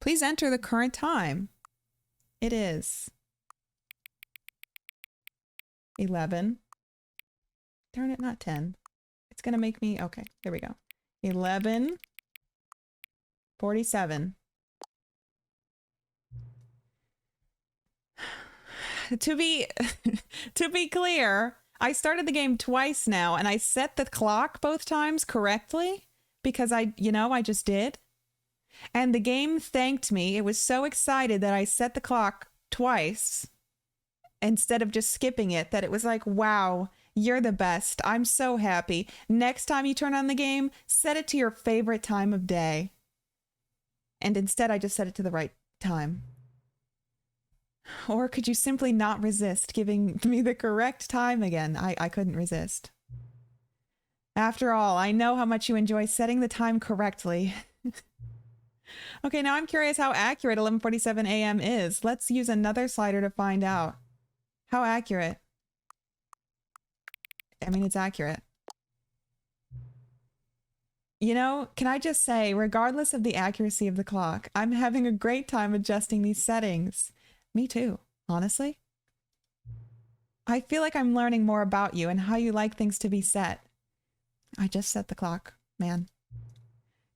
Please enter the current time. It is 11. Darn it, not 10. It's gonna make me, okay, here we go. 11:47. To be clear, I started the game twice now and I set the clock both times correctly because I just did. And the game thanked me. It was so excited that I set the clock twice instead of just skipping it, that it was like, wow, you're the best. I'm so happy. Next time you turn on the game, set it to your favorite time of day. And instead, I just set it to the right time. Or could you simply not resist giving me the correct time again? I couldn't resist. After all, I know how much you enjoy setting the time correctly. Okay, now I'm curious how accurate 11:47 a.m. is. Let's use another slider to find out. How accurate? I mean, it's accurate. You know, can I just say, regardless of the accuracy of the clock, I'm having a great time adjusting these settings. Me too, honestly. I feel like I'm learning more about you and how you like things to be set. I just set the clock, man.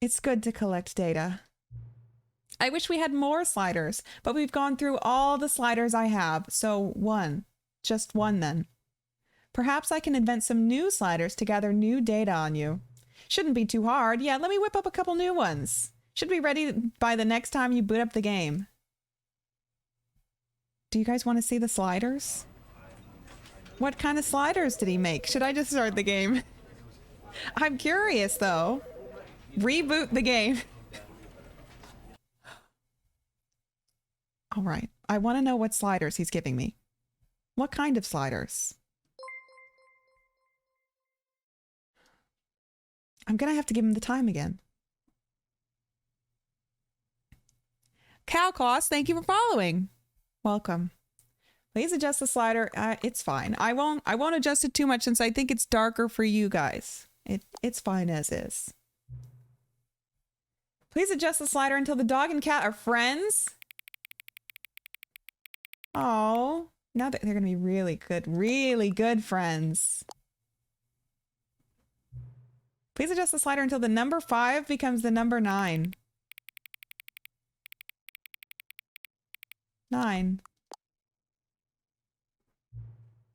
It's good to collect data. I wish we had more sliders, but we've gone through all the sliders I have, so one. Just one then. Perhaps I can invent some new sliders to gather new data on you. Shouldn't be too hard. Yeah, let me whip up a couple new ones. Should be ready by the next time you boot up the game. Do you guys want to see the sliders? What kind of sliders did he make? Should I just start the game? I'm curious though. Reboot the game. All right. I want to know what sliders he's giving me. What kind of sliders? I'm going to have to give him the time again. Cow Cost, thank you for following. Welcome. Please adjust the slider. It's fine. I won't adjust it too much since I think it's darker for you guys. It's fine as is. Please adjust the slider until the dog and cat are friends. Oh, now that they're going to be really good friends. Please adjust the slider until the number 5 becomes the number 9. 9.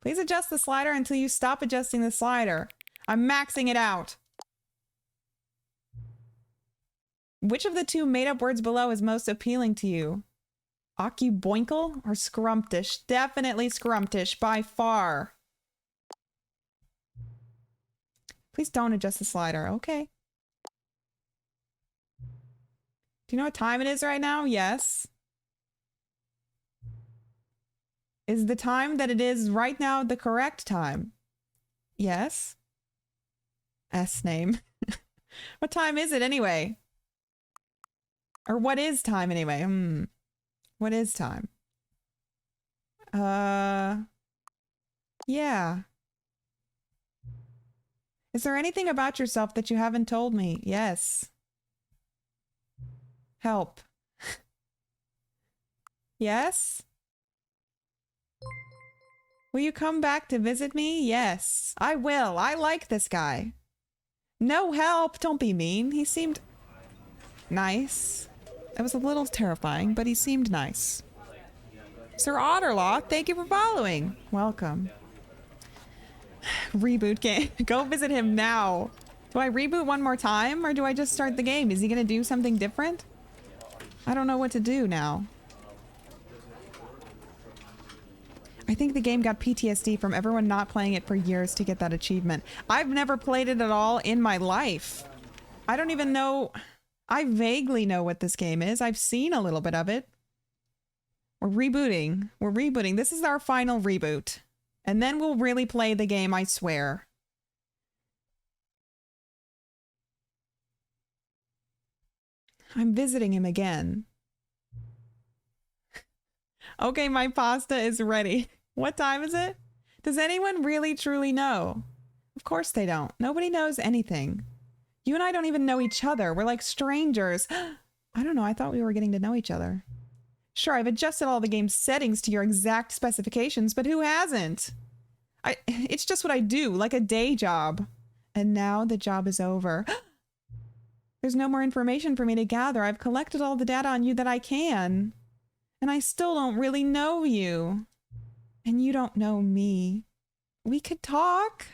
Please adjust the slider until you stop adjusting the slider. I'm maxing it out. Which of the two made-up words below is most appealing to you? Occuboinkle or scrumptious? Definitely scrumptious, by far. Please don't adjust the slider. Okay. Do you know what time it is right now? Yes. Is the time that it is right now the correct time? Yes. S name. What time is it anyway? Or what is time anyway? What is time? Yeah. Is there anything about yourself that you haven't told me? Yes. Help. Yes? Will you come back to visit me? Yes, I will. I like this guy. No help. Don't be mean. He seemed nice. It was a little terrifying, but he seemed nice. Sir Otterlaw, thank you for following. Welcome. Reboot game. Go visit him now. Do I reboot one more time or do I just start the game? Is he going to do something different? I don't know what to do now. I think the game got PTSD from everyone not playing it for years to get that achievement. I've never played it at all in my life. I don't even know. I vaguely know what this game is. I've seen a little bit of it. We're rebooting. We're rebooting. This is our final reboot. And then we'll really play the game, I swear. I'm visiting him again. Okay, my pasta is ready. What time is it? Does anyone really truly know? Of course they don't. Nobody knows anything. You and I don't even know each other. We're like strangers. I don't know. I thought we were getting to know each other. Sure, I've adjusted all the game's settings to your exact specifications, but who hasn't? It's just what I do, like a day job. And now the job is over. There's no more information for me to gather. I've collected all the data on you that I can. And I still don't really know you. And you don't know me. We could talk.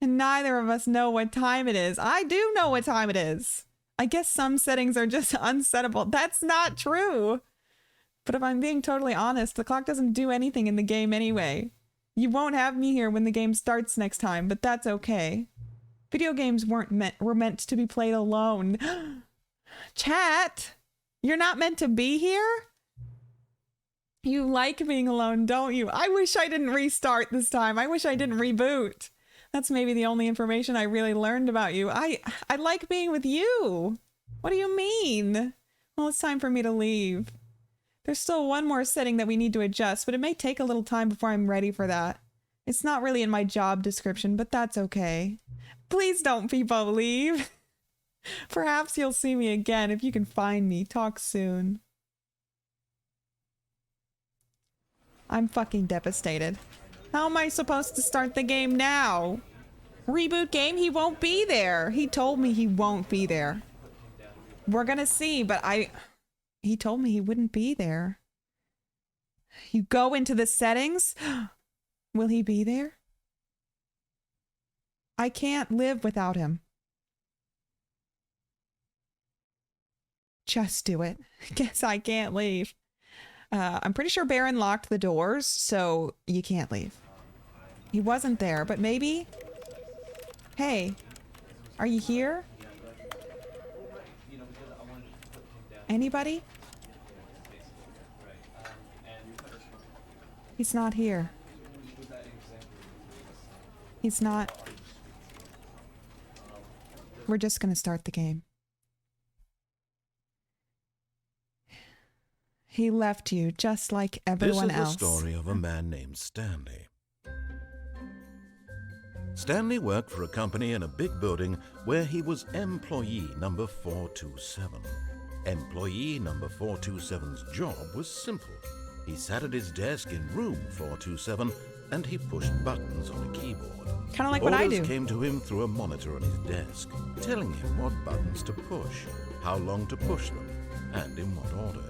And neither of us know what time it is. I do know what time it is. I guess some settings are just unsettable. That's not true. But if I'm being totally honest, the clock doesn't do anything in the game anyway. You won't have me here when the game starts next time, but that's okay. Video games were meant to be played alone. Chat, you're not meant to be here? You like being alone, don't you? I wish I didn't restart this time. I wish I didn't reboot. That's maybe the only information I really learned about you. I like being with you. What do you mean? Well, it's time for me to leave. There's still one more setting that we need to adjust, but it may take a little time before I'm ready for that. It's not really in my job description, but that's okay. Please don't people leave. Perhaps you'll see me again if you can find me. Talk soon. I'm fucking devastated. How am I supposed to start the game now? Reboot game? He won't be there. He told me he won't be there. We're gonna see, but he told me he wouldn't be there. You go into the settings? Will he be there? I can't live without him. Just do it. Guess I can't leave. I'm pretty sure Baron locked the doors, so you can't leave. He wasn't there, but maybe... Hey, are you here? Anybody? He's not here. He's not... We're just gonna start the game. He left you just like everyone else. This is the story of a man named Stanley. Stanley worked for a company in a big building where he was employee number 427. Employee number 427's job was simple. He sat at his desk in room 427 and he pushed buttons on a keyboard. Kind of like what I do. Orders came to him through a monitor on his desk, telling him what buttons to push, how long to push them, and in what order.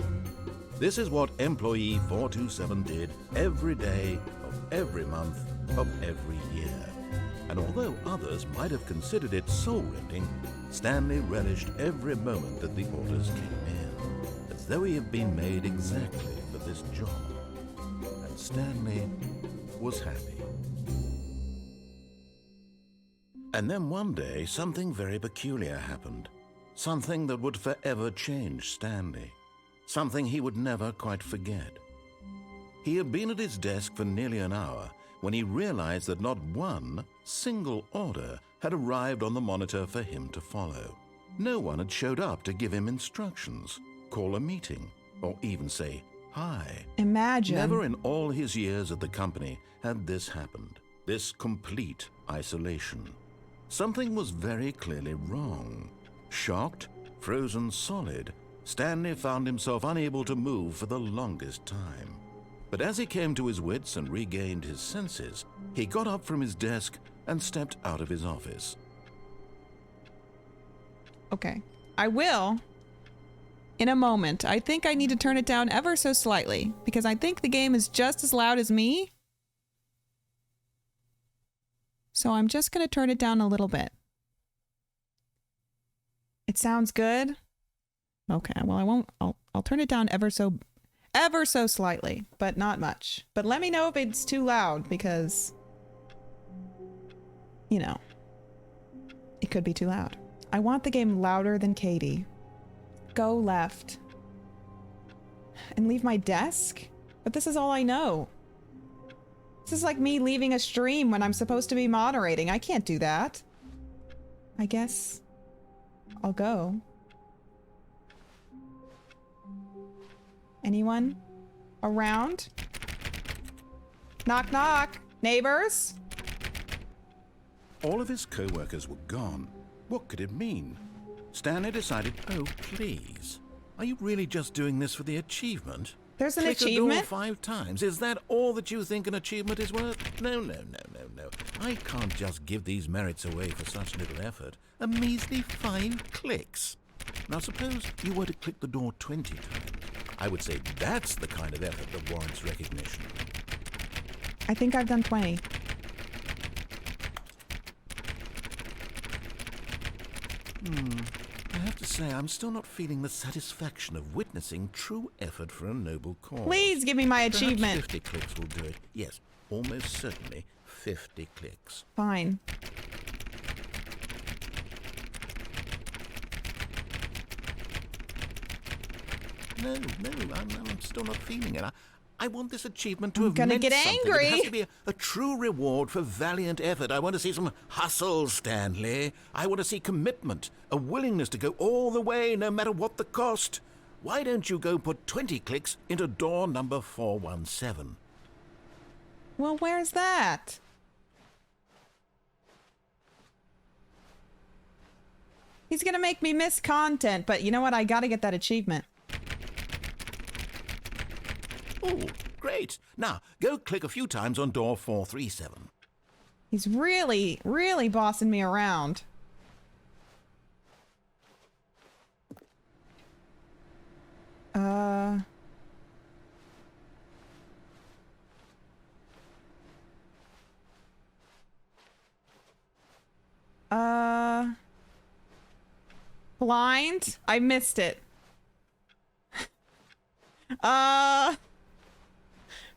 This is what employee 427 did every day of every month of every year. And although others might have considered it soul-rending, Stanley relished every moment that the orders came in, as though he had been made exactly for this job. And Stanley was happy. And then one day, something very peculiar happened. Something that would forever change Stanley. Something he would never quite forget. He had been at his desk for nearly an hour when he realized that not one single order had arrived on the monitor for him to follow. No one had showed up to give him instructions, call a meeting, or even say hi. Imagine. Never in all his years at the company had this happened. This complete isolation. Something was very clearly wrong. Shocked, frozen solid, Stanley found himself unable to move for the longest time. But as he came to his wits and regained his senses, he got up from his desk and stepped out of his office. Okay. I will. In a moment. I think I need to turn it down ever so slightly, because I think the game is just as loud as me. So I'm just going to turn it down a little bit. It sounds good. Okay, well, I won't. I'll turn it down ever so slightly, but not much. But let me know if it's too loud, because, you know, it could be too loud. I want the game louder than Katey. Go left. And leave my desk? But this is all I know. This is like me leaving a stream when I'm supposed to be moderating. I can't do that. I guess I'll go. Anyone around? Knock, knock. Neighbors? All of his co-workers were gone. What could it mean? Stanley decided, oh, please. Are you really just doing this for the achievement? There's an Click achievement? a door 5 times. Is that all that you think an achievement is worth? No, no, no, no, no. I can't just give these merits away for such little effort. A measly 5 clicks. Now suppose you were to click the door 20 times. I would say that's the kind of effort that warrants recognition. I think I've done 20. I have to say, I'm still not feeling the satisfaction of witnessing true effort for a noble cause. Please give me my Perhaps achievement. 50 clicks will do it. Yes, almost certainly 50 clicks. Fine. No, I'm still not feeling it. I want this achievement to I'm have gonna meant get something. angry. It has to be a true reward for valiant effort. I want to see some hustle, Stanley. I want to see commitment, a willingness to go all the way, no matter what the cost. Why don't you go put 20 clicks into door number 417? Well, where's that? He's gonna make me miss content, but you know what? I gotta get that achievement. Oh, great. Now, go click a few times on door 437. He's really, really bossing me around. Blind? I missed it.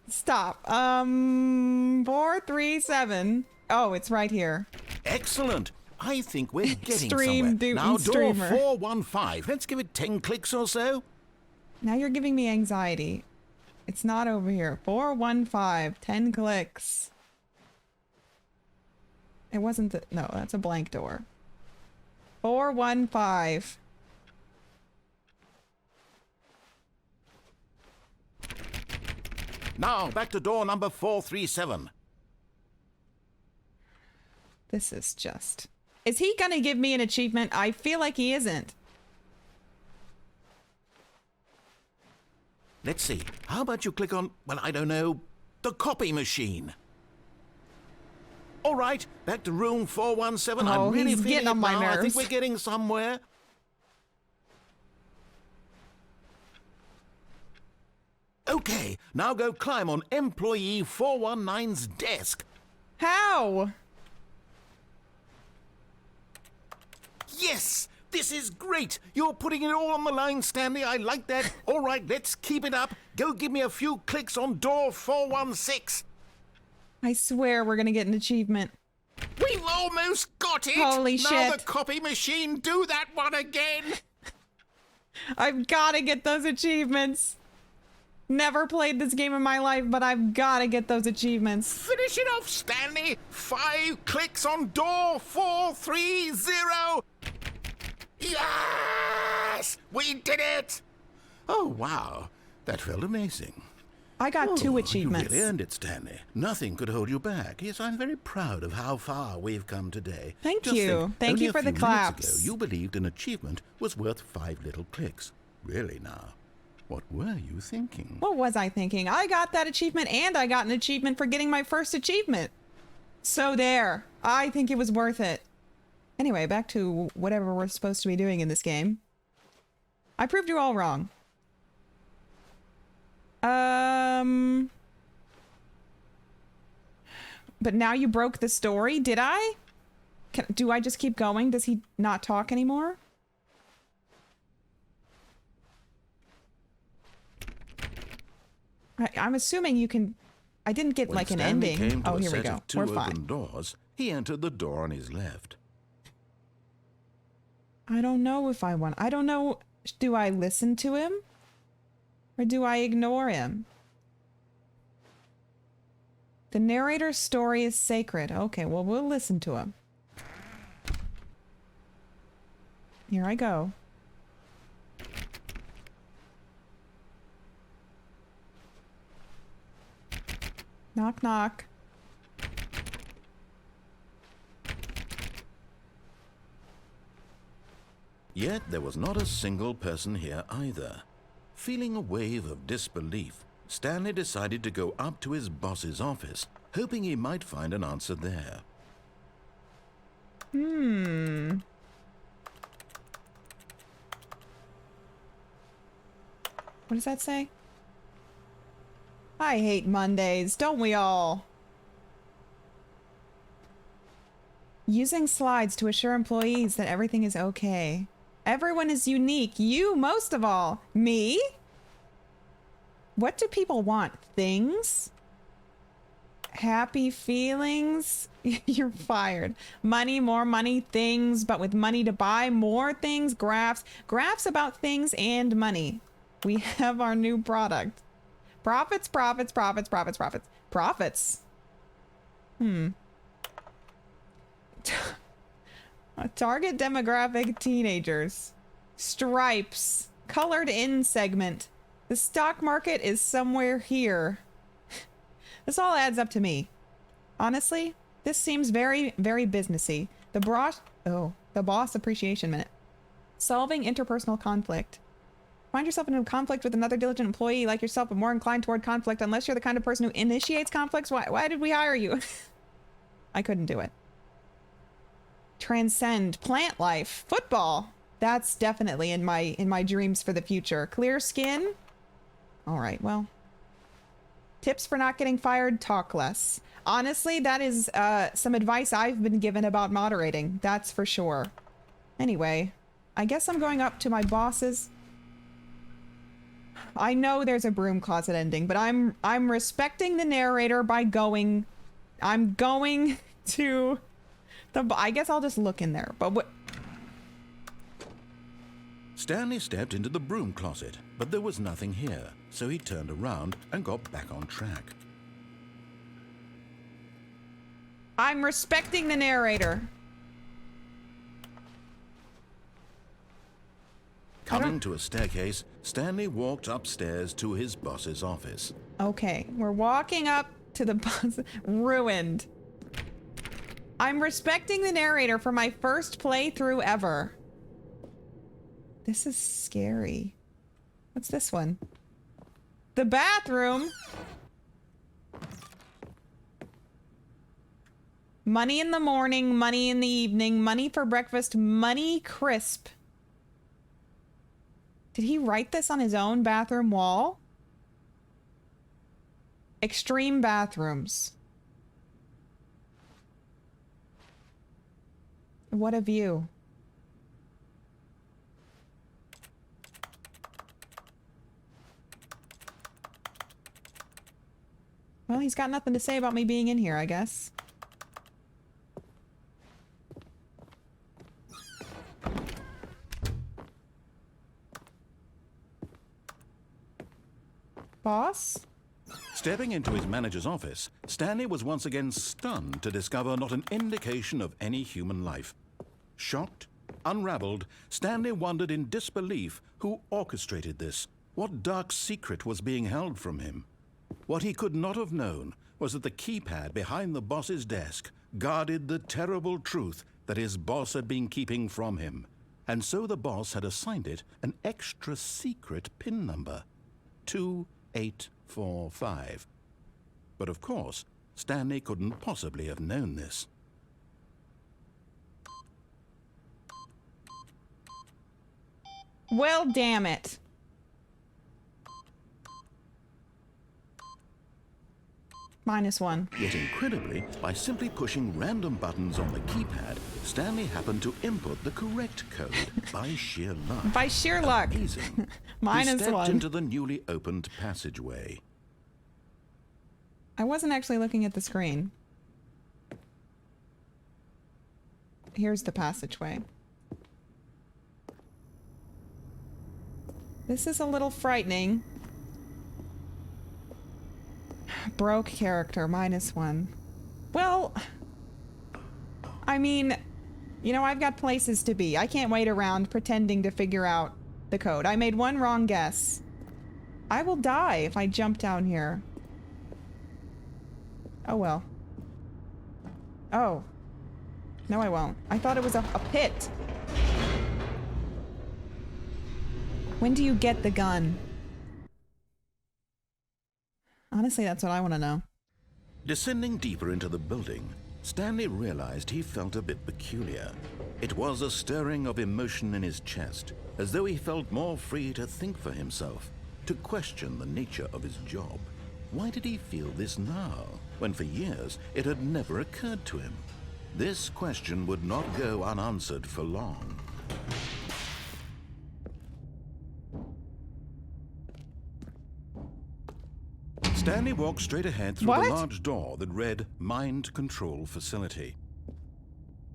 Stop. 437. Oh, it's right here. Excellent. I think we're getting Stream somewhere. Now, door streamer. 415. Let's give it 10 clicks or so. Now you're giving me anxiety. It's not over here. 415. 10 clicks. It wasn't the... No, that's a blank door. 415. Now, back to door number 437. This is just... Is he gonna give me an achievement? I feel like he isn't. Let's see. How about you click on, well, I don't know, the copy machine? All right, back to room 417. Oh, I'm really he's feeling getting it on my now. I think nerves. we're getting somewhere. Okay, now go climb on employee 419's desk. How? Yes! This is great! You're putting it all on the line, Stanley. I like that. All right, let's keep it up. Go give me a few clicks on door 416. I swear we're gonna get an achievement. We've almost got it! Holy now shit. The copy machine, do that one again! I've gotta get those achievements. Never played this game in my life, but I've gotta get those achievements. Finish it off, Stanley! 5 clicks on door 430! Yes! We did it! Oh, wow. That felt amazing. I got 2 Oh, achievements. You really earned it, Stanley. Nothing could hold you back. Yes, I'm very proud of how far we've come today. Thank Just you. think, Thank only you a for the few minutes ago, claps. you believed an achievement was worth 5 little clicks. Really now? What were you thinking? What was I thinking? I got that achievement and I got an achievement for getting my first achievement. So there. I think it was worth it. Anyway, back to whatever we're supposed to be doing in this game. I proved you all wrong. But now you broke the story, did I? Do I just keep going? Does he not talk anymore? I'm assuming you can... I didn't get When like an Stanley ending. came to Oh, a here we set go. of 2 We're open fine. doors, he entered the door on his left. I don't know if I want... I don't know... Do I listen to him? Or do I ignore him? The narrator's story is sacred. Okay, well, we'll listen to him. Here I go. Knock, knock. Yet there was not a single person here either. Feeling a wave of disbelief, Stanley decided to go up to his boss's office, hoping he might find an answer there. What does that say? I hate Mondays, don't we all? Using slides to assure employees that everything is okay. Everyone is unique. You most of all. Me? What do people want? Things? Happy feelings? You're fired. Money, more money, things, but with money to buy more things, graphs. Graphs about things and money. We have our new product. Profits, profits, profits, profits, profits. Profits. Target demographic teenagers. Stripes. Colored in segment. The stock market is somewhere here. This all adds up to me. Honestly, this seems very, very businessy. The boss appreciation minute. Solving interpersonal conflict. Find yourself in a conflict with another diligent employee like yourself, but more inclined toward conflict unless you're the kind of person who initiates conflicts. Why did we hire you? I couldn't do it. Transcend plant life. Football. That's definitely in my dreams for the future. Clear skin. All right, well. Tips for not getting fired, talk less. Honestly, that is some advice I've been given about moderating. That's for sure. Anyway, I guess I'm going up to my boss's. I know there's a broom closet ending, but I'm respecting the narrator by going. I'm going to the. I guess I'll just look in there. But what? Stanley stepped into the broom closet, but there was nothing here, so he turned around and got back on track. I'm respecting the narrator. Coming to a staircase, Stanley walked upstairs to his boss's office. Okay, we're walking up to the boss. Ruined. I'm respecting the narrator for my first playthrough ever. This is scary. What's this one? The bathroom. Money in the morning, money in the evening, money for breakfast, money crisp. Did he write this on his own bathroom wall? Extreme bathrooms. What a view. Well, he's got nothing to say about me being in here, I guess. Boss? Stepping into his manager's office, Stanley was once again stunned to discover not an indication of any human life. Shocked, unraveled, Stanley wondered in disbelief who orchestrated this. What dark secret was being held from him? What he could not have known was that the keypad behind the boss's desk guarded the terrible truth that his boss had been keeping from him. And so the boss had assigned it an extra secret PIN number. 2845. But of course, Stanley couldn't possibly have known this. Well, damn it. -1. Yet incredibly, by simply pushing random buttons on the keypad, Stanley happened to input the correct code by sheer luck. By sheer luck. Amazing. -1. He stepped into the newly opened passageway. I wasn't actually looking at the screen. Here's the passageway. This is a little frightening. Broke character, -1. Well, I mean, you know, I've got places to be. I can't wait around pretending to figure out the code. I made one wrong guess. I will die if I jump down here. Oh, well. Oh. No, I won't. I thought it was a pit. When do you get the gun? Honestly, that's what I want to know. Descending deeper into the building, Stanley realized he felt a bit peculiar. It was a stirring of emotion in his chest, as though he felt more free to think for himself, to question the nature of his job. Why did he feel this now, when for years it had never occurred to him? This question would not go unanswered for long. Stanley walked straight ahead through the large door that read Mind Control Facility.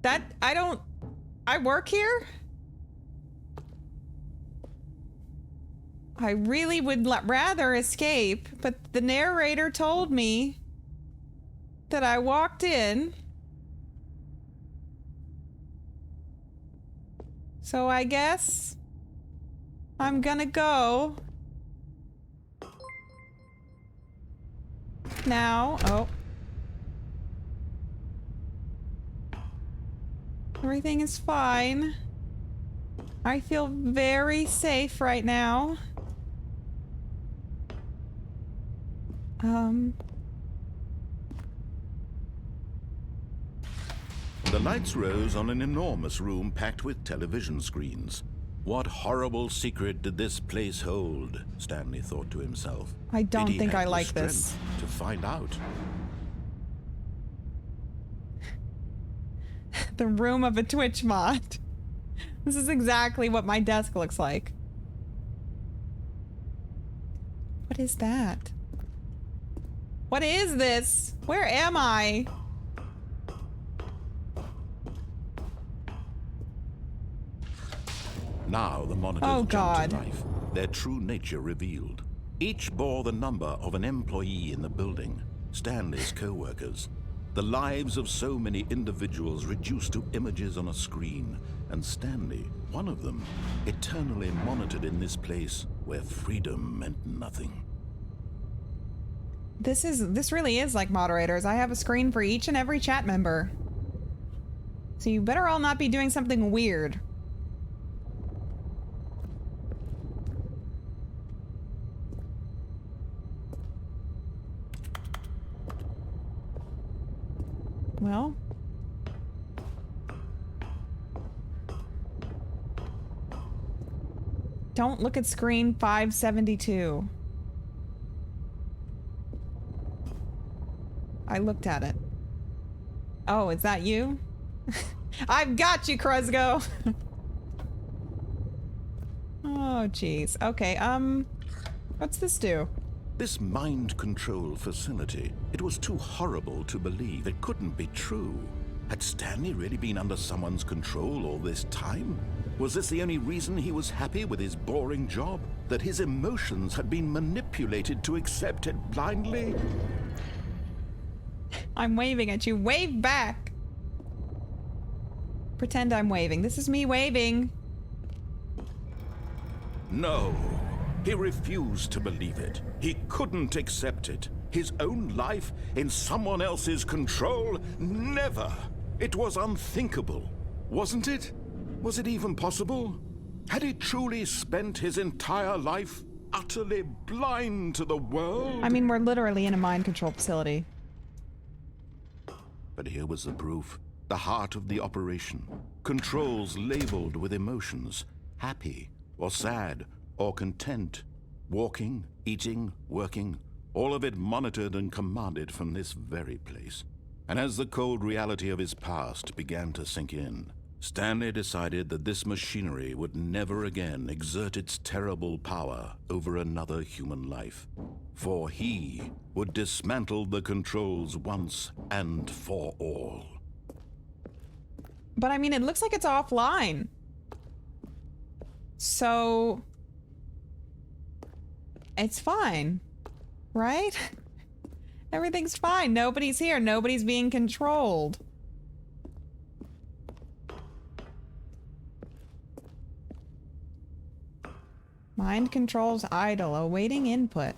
I work here? I really would rather escape, but the narrator told me that I walked in. So I guess I'm gonna go. Now, oh. Everything is fine. I feel very safe right now. The lights rose on an enormous room packed with television screens. What horrible secret did this place hold? Stanley thought to himself. I don't think I like this. To find out. The room of a Twitch mod. This is exactly what my desk looks like. What is that? What is this? Where am I? Now the monitors jumped to life, their true nature revealed. Each bore the number of an employee in the building, Stanley's co-workers. The lives of so many individuals reduced to images on a screen, and Stanley, one of them, eternally monitored in this place where freedom meant nothing. This really is like moderators. I have a screen for each and every chat member. So you better all not be doing something weird. Well, don't look at screen 572. I looked at it. Oh, is that you? I've got you, Kruzgo. Oh, jeez. Okay, what's this do? This mind control facility, it was too horrible to believe. It couldn't be true. Had Stanley really been under someone's control all this time? Was this the only reason he was happy with his boring job? That his emotions had been manipulated to accept it blindly? I'm waving at you. Wave back. Pretend I'm waving. This is me waving. No. He refused to believe it. He couldn't accept it. His own life in someone else's control? Never! It was unthinkable. Wasn't it? Was it even possible? Had he truly spent his entire life utterly blind to the world? I mean, we're literally in a mind control facility. But here was the proof. The heart of the operation. Controls labeled with emotions. Happy or sad or content. Walking, eating, working. All of it monitored and commanded from this very place. And as the cold reality of his past began to sink in, Stanley decided that this machinery would never again exert its terrible power over another human life. For he would dismantle the controls once and for all. But I mean, it looks like it's offline. So it's fine, right? Everything's fine. Nobody's here. Nobody's being controlled. Mind controls idle, awaiting input.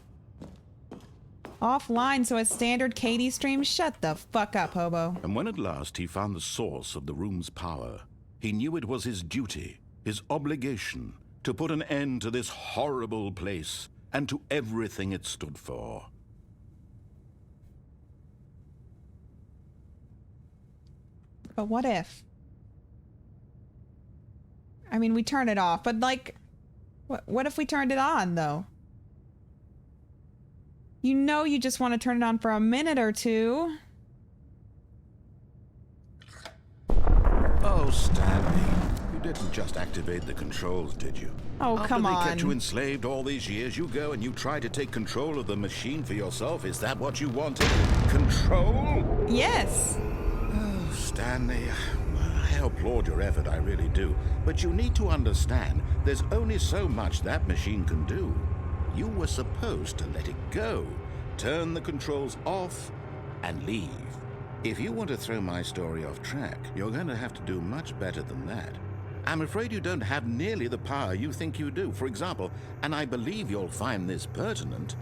Offline, so a standard Katey stream? Shut the fuck up, hobo. And when at last he found the source of the room's power, he knew it was his duty, his obligation, to put an end to this horrible place and to everything it stood for. But what if? I mean, we turn it off, but like, what if we turned it on, though? You know you just want to turn it on for a minute or two. Oh, Stanley, you didn't just activate the controls, did you? Oh, come on. After they kept you enslaved all these years, you go and you try to take control of the machine for yourself. Is that what you wanted? Control? Yes. Oh, Stanley, I applaud your effort, I really do. But you need to understand, there's only so much that machine can do. You were supposed to let it go, turn the controls off, and leave. If you want to throw my story off track, you're going to have to do much better than that. I'm afraid you don't have nearly the power you think you do. For example, and I believe you'll find this pertinent,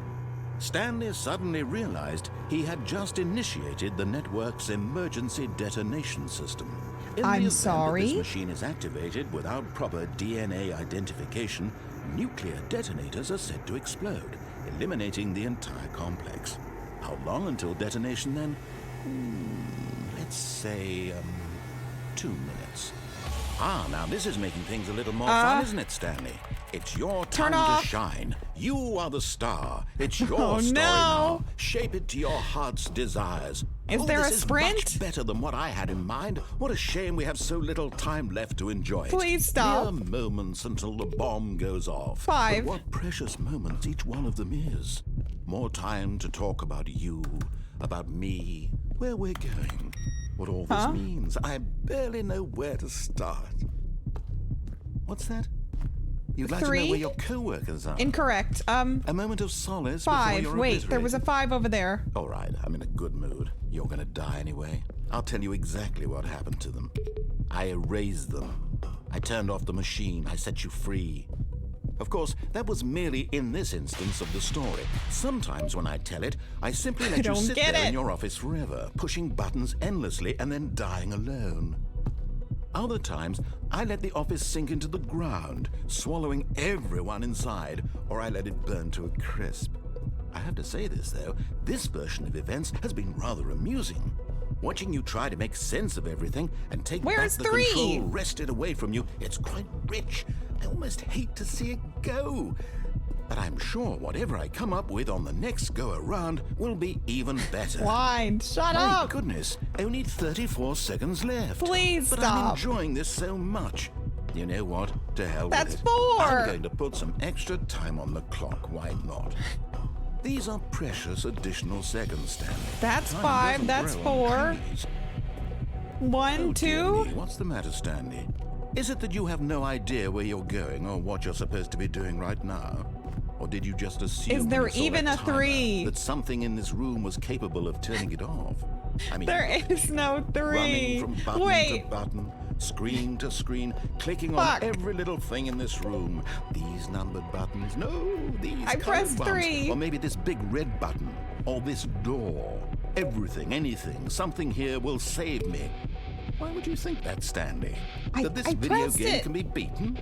Stanley suddenly realized he had just initiated the network's emergency detonation system. In I'm the event sorry? that this machine is activated without proper DNA identification, nuclear detonators are said to explode, eliminating the entire complex. How long until detonation then? Let's say, 2 minutes. Ah, now this is making things a little more fun, isn't it, Stanley? It's your Turn time off. to shine. You are the star. It's your Oh, story no. now. Shape it to your heart's desires. Is there this a is sprint? much better than what I had in mind. What a shame we have so little time left to enjoy it. Please stop. Mere moments until the bomb goes off. 5. But what precious moments each one of them is. More time to talk about you, about me, where we're going, what all this means. I barely know where to start. What's that? You'd like to 3. know where your co-workers are? Incorrect. A moment of solace before 5. you're Wait, there was a 5 over there. All right, I'm in a good mood. You're gonna die anyway. I'll tell you exactly what happened to them. I erased them. I turned off the machine. I set you free. Of course, that was merely in this instance of the story. Sometimes when I tell it, I simply let you don't sit get there it. in your office forever, pushing buttons endlessly and then dying alone. Other times, I let the office sink into the ground, swallowing everyone inside, or I let it burn to a crisp. I have to say this, though, this version of events has been rather amusing. Watching you try to make sense of everything and take Where's back the 3? control wrested away from you, it's quite rich. I almost hate to see it go. But I'm sure whatever I come up with on the next go-around will be even better. Blind. Shut My up. goodness, only 34 seconds left. Please but stop. I'm enjoying this so much. You know what? To hell That's with it. 4. I'm going to put some extra time on the clock. Why not? These are precious additional seconds, Stanley. That's Time 5. doesn't That's grow on 4. trees. 1, Oh, dear 2. me, what's the matter, Stanley? Is it that you have no idea where you're going or what you're supposed to be doing right now? Or did you just assume Is there when you saw even that a timer 3? that something in this room was capable of turning it off? I mean, There is no 3. running from button Wait. to button, screen to screen, clicking Fuck. on every little thing in this room. These numbered buttons, no, these I colored pressed ones. 3. Or maybe this big red button, or this door. Everything, anything, something here will save me. Why would you think that, Stanley? That this I video pressed game it. can be beaten?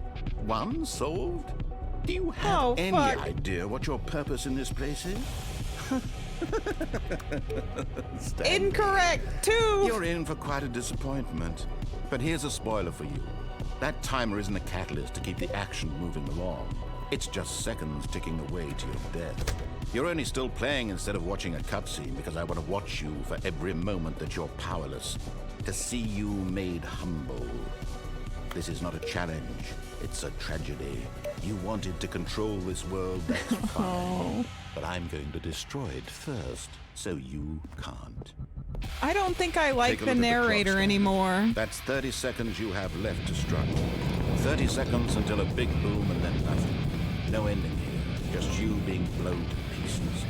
Won? Solved? Do you have Oh, any fuck. idea what your purpose in this place is? Stanley, Incorrect. 2. you're in for quite a disappointment. But here's a spoiler for you. That timer isn't a catalyst to keep the action moving along. It's just seconds ticking away to your death. You're only still playing instead of watching a cutscene because I want to watch you for every moment that you're powerless. To see you made humble. This is not a challenge. It's a tragedy. You wanted to control this world, that's fine. But I'm going to destroy it first, so you can't. I don't think I like Take a the look at the clock, narrator Stanley. anymore. That's 30 seconds you have left to struggle. 30 seconds until a big boom and then nothing. No ending here, just you being blown to pieces.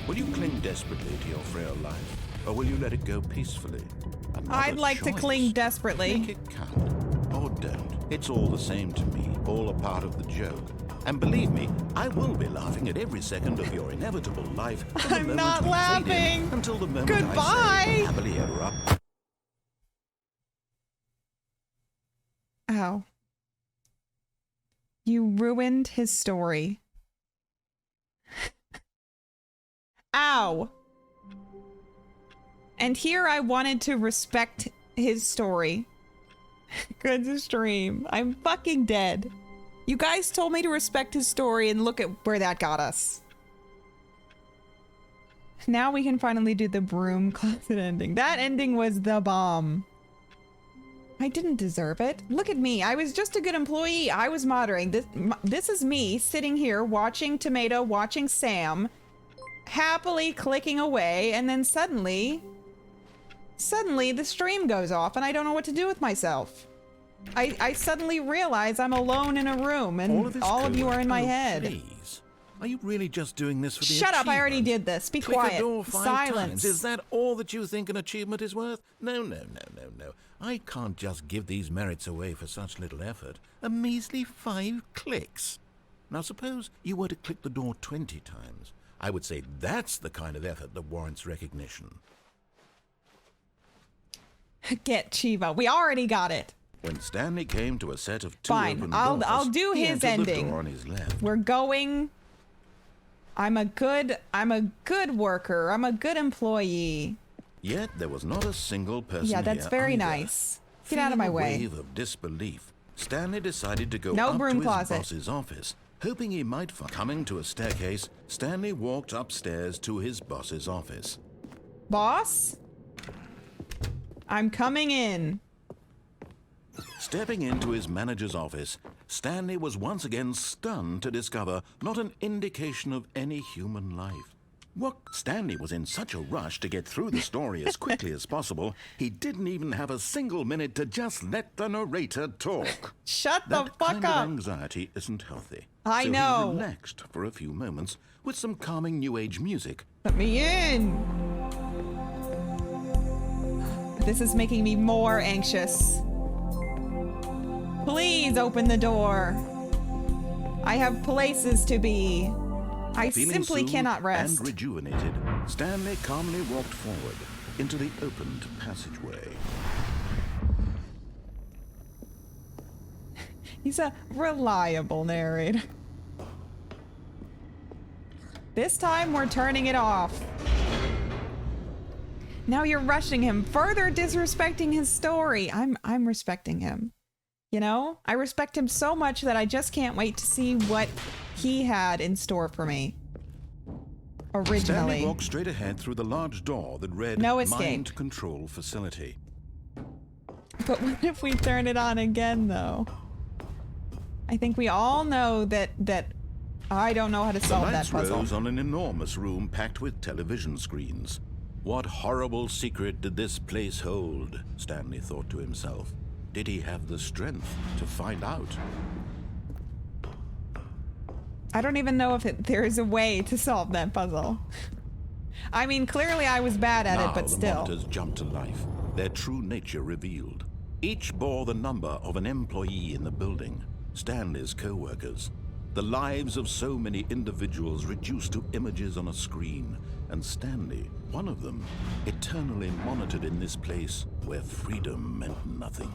Will you cling desperately to your frail life, or will you let it go peacefully? Another I'd like to choice. cling desperately. Make it count, or don't. It's all the same to me, all a part of the joke. And believe me, I will be laughing at every second of your inevitable life. from the I'm moment not we fade in laughing. Until the moment Goodbye. I say, happily ever up. Ow. You ruined his story. Ow. And here I wanted to respect his story. Good stream. I'm fucking dead. You guys told me to respect his story, and look at where that got us. Now we can finally do the broom closet ending. That ending was the bomb. I didn't deserve it. Look at me. I was just a good employee. I was moderating. This is me sitting here watching Tomato, watching Sam, happily clicking away, and then suddenly the stream goes off and I don't know what to do with myself. I suddenly realize I'm alone in a room and all of you are in my head. Please. Are you really just doing this for the Shut up, I already achievement? did this. Be Click quiet. the door 5 Silence. times. Is that all that you think an achievement is worth? No, no, no, no, no. I can't just give these merits away for such little effort. A measly 5 clicks. Now suppose you were to click the door 20 times. I would say that's the kind of effort that warrants recognition. Get Chiva. We already got it. When Stanley came to a set of 2 Fine. open I'll doors, do he his entered the ending. door on his left. We're going. I'm a good worker. I'm a good employee. Yet there was not a single person Yeah, that's here very either. nice. Get out of my Feeling a way. wave of disbelief, Stanley decided to go No up broom to his closet. boss's office, hoping he might find. Coming to a staircase, Stanley walked upstairs to his boss's office. Boss? I'm coming in. Stepping into his manager's office, Stanley was once again stunned to discover not an indication of any human life. Stanley was in such a rush to get through the story as quickly as possible, he didn't even have a single minute to just let the narrator talk. Shut the That fuck kind up. of anxiety isn't healthy. I so know. He relaxed for a few moments with some calming new age music. Let me in. This is making me more anxious. Please open the door. I have places to be. I Feeling simply soothed cannot rest. and rejuvenated, Stanley calmly walked forward into the opened passageway. He's a reliable narrator. This time we're turning it off. Now you're rushing him, further disrespecting his story. I'm respecting him. You know, I respect him so much that I just can't wait to see what he had in store for me. Originally. Stanley walked straight ahead through the large door that read No escape. Mind Control Facility. But what if we turn it on again, though? I think we all know that I don't know how to The solve that lights puzzle. rose on an enormous room packed with television screens. What horrible secret did this place hold? Stanley thought to himself. Did he have the strength to find out? I don't even know if there is a way to solve that puzzle. I mean, clearly I was bad at Now it, but the still. monitors jumped to life, their true nature revealed. Each bore the number of an employee in the building, Stanley's co-workers. The lives of so many individuals reduced to images on a screen, and Stanley, one of them, eternally monitored in this place where freedom meant nothing.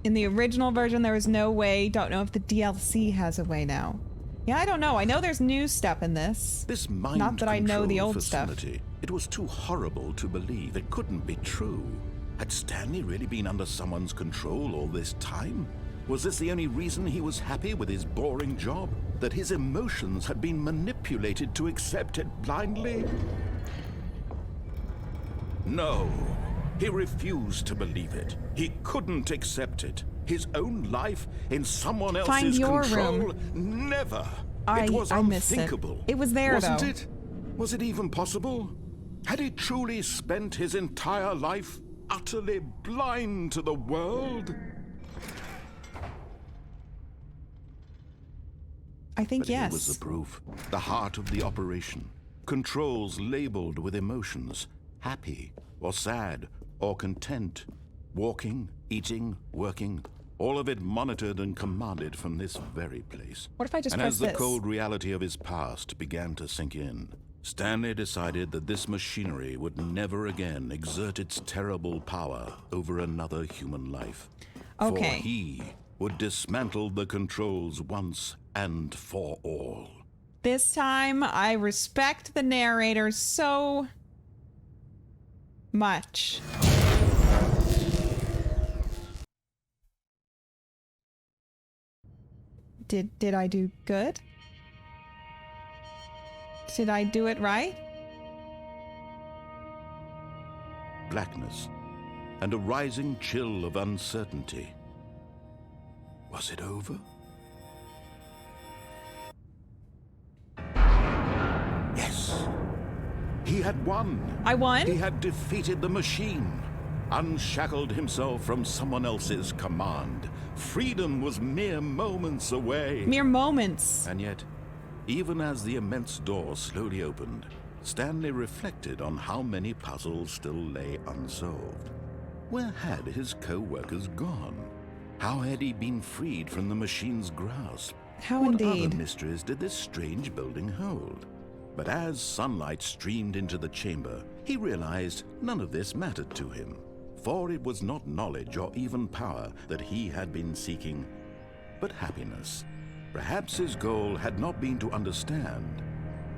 In the original version, there was no way. Don't know if the DLC has a way now. Yeah, I don't know. I know there's new stuff in this. This mind Not that I know the control old stuff. facility, it was too horrible to believe. It couldn't be true. Had Stanley really been under someone's control all this time? Was this the only reason he was happy with his boring job? That his emotions had been manipulated to accept it blindly? No. He refused to believe it. He couldn't accept it. His own life in someone else's Find your control? room. Never. I It was missed it. unthinkable. It was there, Wasn't though. it? Was it even possible? Had he truly spent his entire life utterly blind to the world? I think But here yes. was the proof. The heart of the operation. Controls labeled with emotions. Happy, or sad, or content. Walking, eating, working. All of it monitored and commanded from this very place. What if I just And press as the this? cold reality of his past began to sink in, Stanley decided that this machinery would never again exert its terrible power over another human life. Okay. For he would dismantle the controls once and for all. This time, I respect the narrator so much. Did I do good? Did I do it right? Blackness and a rising chill of uncertainty. Was it over? Yes. He had won. I won? He had defeated the machine, unshackled himself from someone else's command. Freedom was mere moments away. Mere moments. And yet, even as the immense door slowly opened, Stanley reflected on how many puzzles still lay unsolved. Where had his co-workers gone? How had he been freed from the machine's grasp? How what indeed. other mysteries did this strange building hold? But as sunlight streamed into the chamber, he realized none of this mattered to him. For it was not knowledge or even power that he had been seeking, but happiness. Perhaps his goal had not been to understand,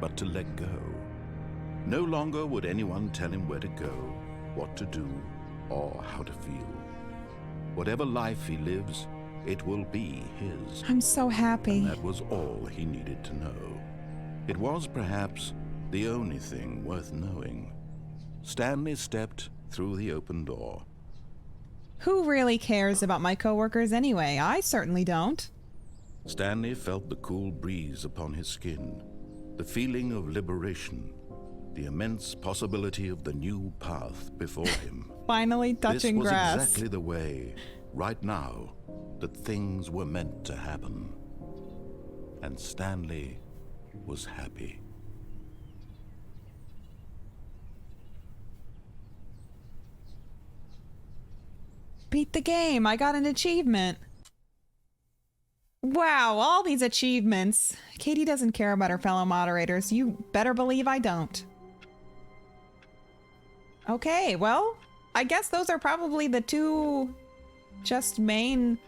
but to let go. No longer would anyone tell him where to go, what to do, or how to feel. Whatever life he lives, it will be his. I'm so happy. And that was all he needed to know. It was perhaps the only thing worth knowing. Stanley stepped through the open door. Who really cares about my coworkers anyway? I certainly don't. Stanley felt the cool breeze upon his skin, the feeling of liberation, the immense possibility of the new path before him. Finally touching grass. This was exactly the way, right now, that things were meant to happen. And Stanley was happy. Beat the game. I got an achievement. Wow, all these achievements. Katey doesn't care about her fellow moderators. You better believe I don't. Okay, well, I guess those are probably the two just main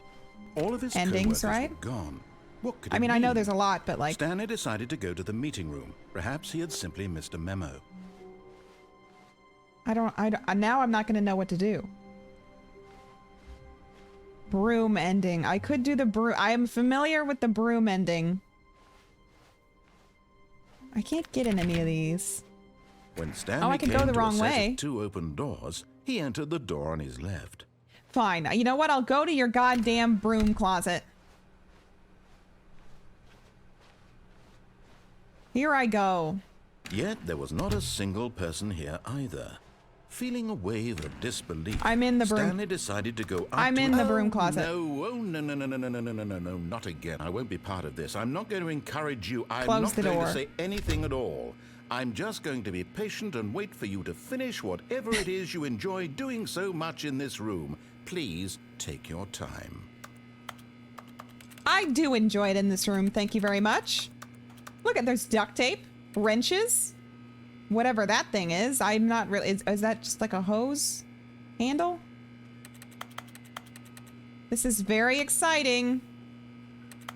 All of his endings, co-workers right? were gone. What could I it mean, I know there's a lot, but like... Stanley decided to go to the meeting room. Perhaps he had simply missed a memo. now I'm not going to know what to do. Broom ending. I could do the broom. I am familiar with the broom ending. I can't get in any of these. When Stanley I could came go the to wrong a set way. of two open doors, he entered the door on his left. Fine. You know what? I'll go to your goddamn broom closet. Here I go. Yet there was not a single person here either. Feeling a wave of disbelief, I'm in the broom. Stanley decided to go up I'm to in the broom closet. No, oh, no, not again. I won't be part of this. I'm not going to encourage you. I'm Close not the going door. to say anything at all. I'm just going to be patient and wait for you to finish whatever it is you enjoy doing so much in this room. Please take your time. I do enjoy it in this room. Thank you very much. Look at, there's duct tape, wrenches, whatever that thing is. I'm not really, is that just like a hose handle? This is very exciting.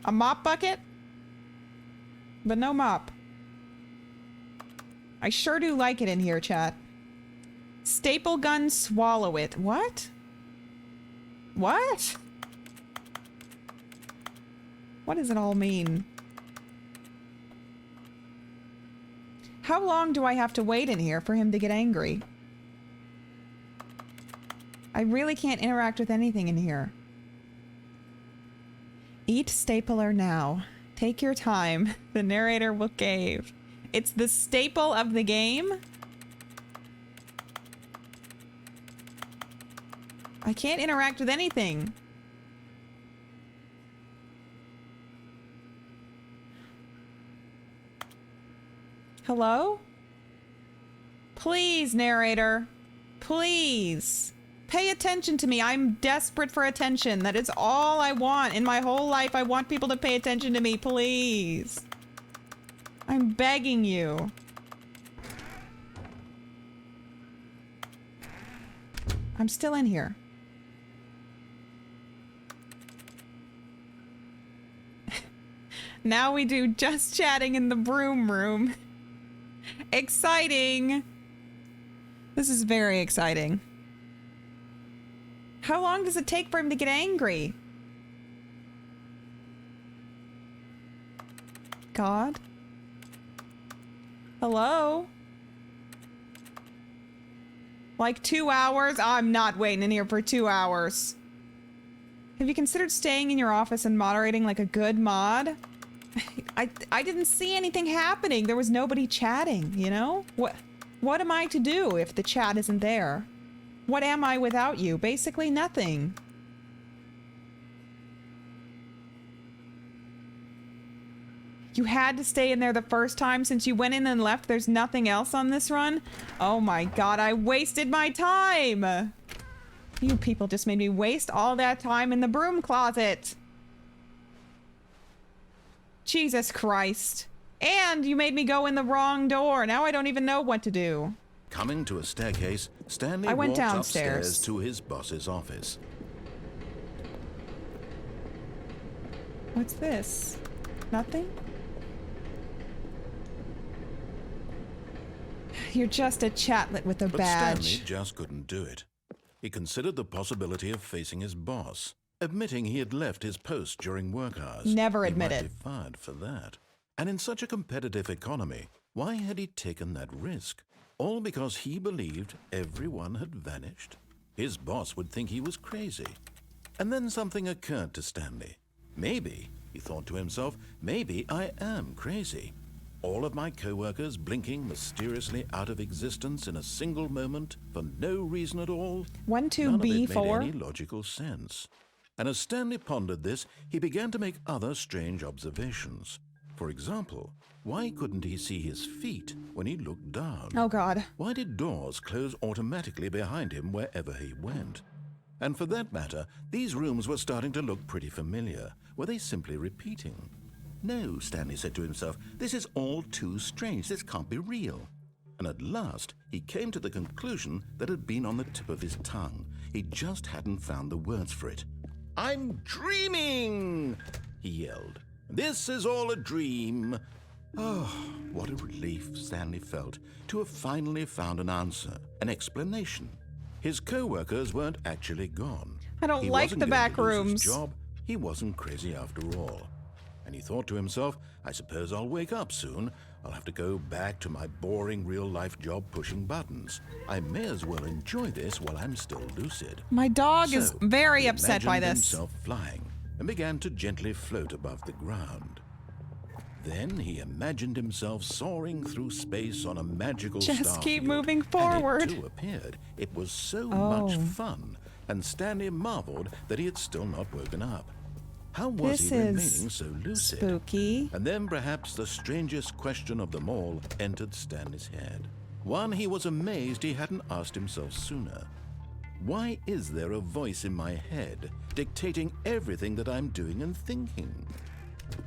A mop bucket, but no mop. I sure do like it in here, chat. Staple gun, swallow it. What? What? What does it all mean? How long do I have to wait in here for him to get angry? I really can't interact with anything in here. Eat stapler now. Take your time. The narrator will cave. It's the staple of the game? I can't interact with anything. Hello? Please, narrator. Please. Pay attention to me. I'm desperate for attention. That is all I want. In my whole life, I want people to pay attention to me. Please. I'm begging you. I'm still in here. Now we do just chatting in the broom room. Exciting. This is very exciting. How long does it take for him to get angry? God? Hello? Like 2 hours? I'm not waiting in here for 2 hours. Have you considered staying in your office and moderating like a good mod? I didn't see anything happening. There was nobody chatting, you know? What am I to do if the chat isn't there? What am I without you? Basically nothing. You had to stay in there the first time since you went in and left. There's nothing else on this run? Oh my god, I wasted my time! You people just made me waste all that time in the broom closet. Jesus Christ. And you made me go in the wrong door. Now I don't even know what to do. Coming to a staircase, Stanley I went walked downstairs. upstairs to his boss's office. What's this? Nothing? You're just a chatlet with a But badge. Stanley just couldn't do it. He considered the possibility of facing his boss, admitting he had left his post during work hours. Never admit he it. might be fired for that. And in such a competitive economy, why had he taken that risk? All because he believed everyone had vanished? His boss would think he was crazy. And then something occurred to Stanley. Maybe, he thought to himself, maybe I am crazy. All of my co-workers blinking mysteriously out of existence in a single moment for no reason at all. 1, 2, None of it made B4. any logical sense. And as Stanley pondered this, he began to make other strange observations. For example, why couldn't he see his feet when he looked down? Oh god. Why did doors close automatically behind him wherever he went? And for that matter, these rooms were starting to look pretty familiar. Were they simply repeating? No, Stanley said to himself, this is all too strange. This can't be real. And at last, he came to the conclusion that had been on the tip of his tongue. He just hadn't found the words for it. I'm dreaming, he yelled. This is all a dream. Oh, what a relief Stanley felt to have finally found an answer, an explanation. His co-workers weren't actually gone. I don't He like wasn't the going back to lose rooms. his job. He wasn't crazy after all. And he thought to himself, I suppose I'll wake up soon. I'll have to go back to my boring real-life job pushing buttons. I may as well enjoy this while I'm still lucid. My dog is So, very he upset by imagined this. himself flying and began to gently float above the ground. Then he imagined himself soaring through space on a magical Just starfield, keep moving and forward. it too appeared. It was so Oh. much fun, and Stanley marveled that he had still not woken up. How was This he remaining is so lucid? spooky. And then perhaps the strangest question of them all entered Stanley's head. One he was amazed he hadn't asked himself sooner. Why is there a voice in my head dictating everything that I'm doing and thinking?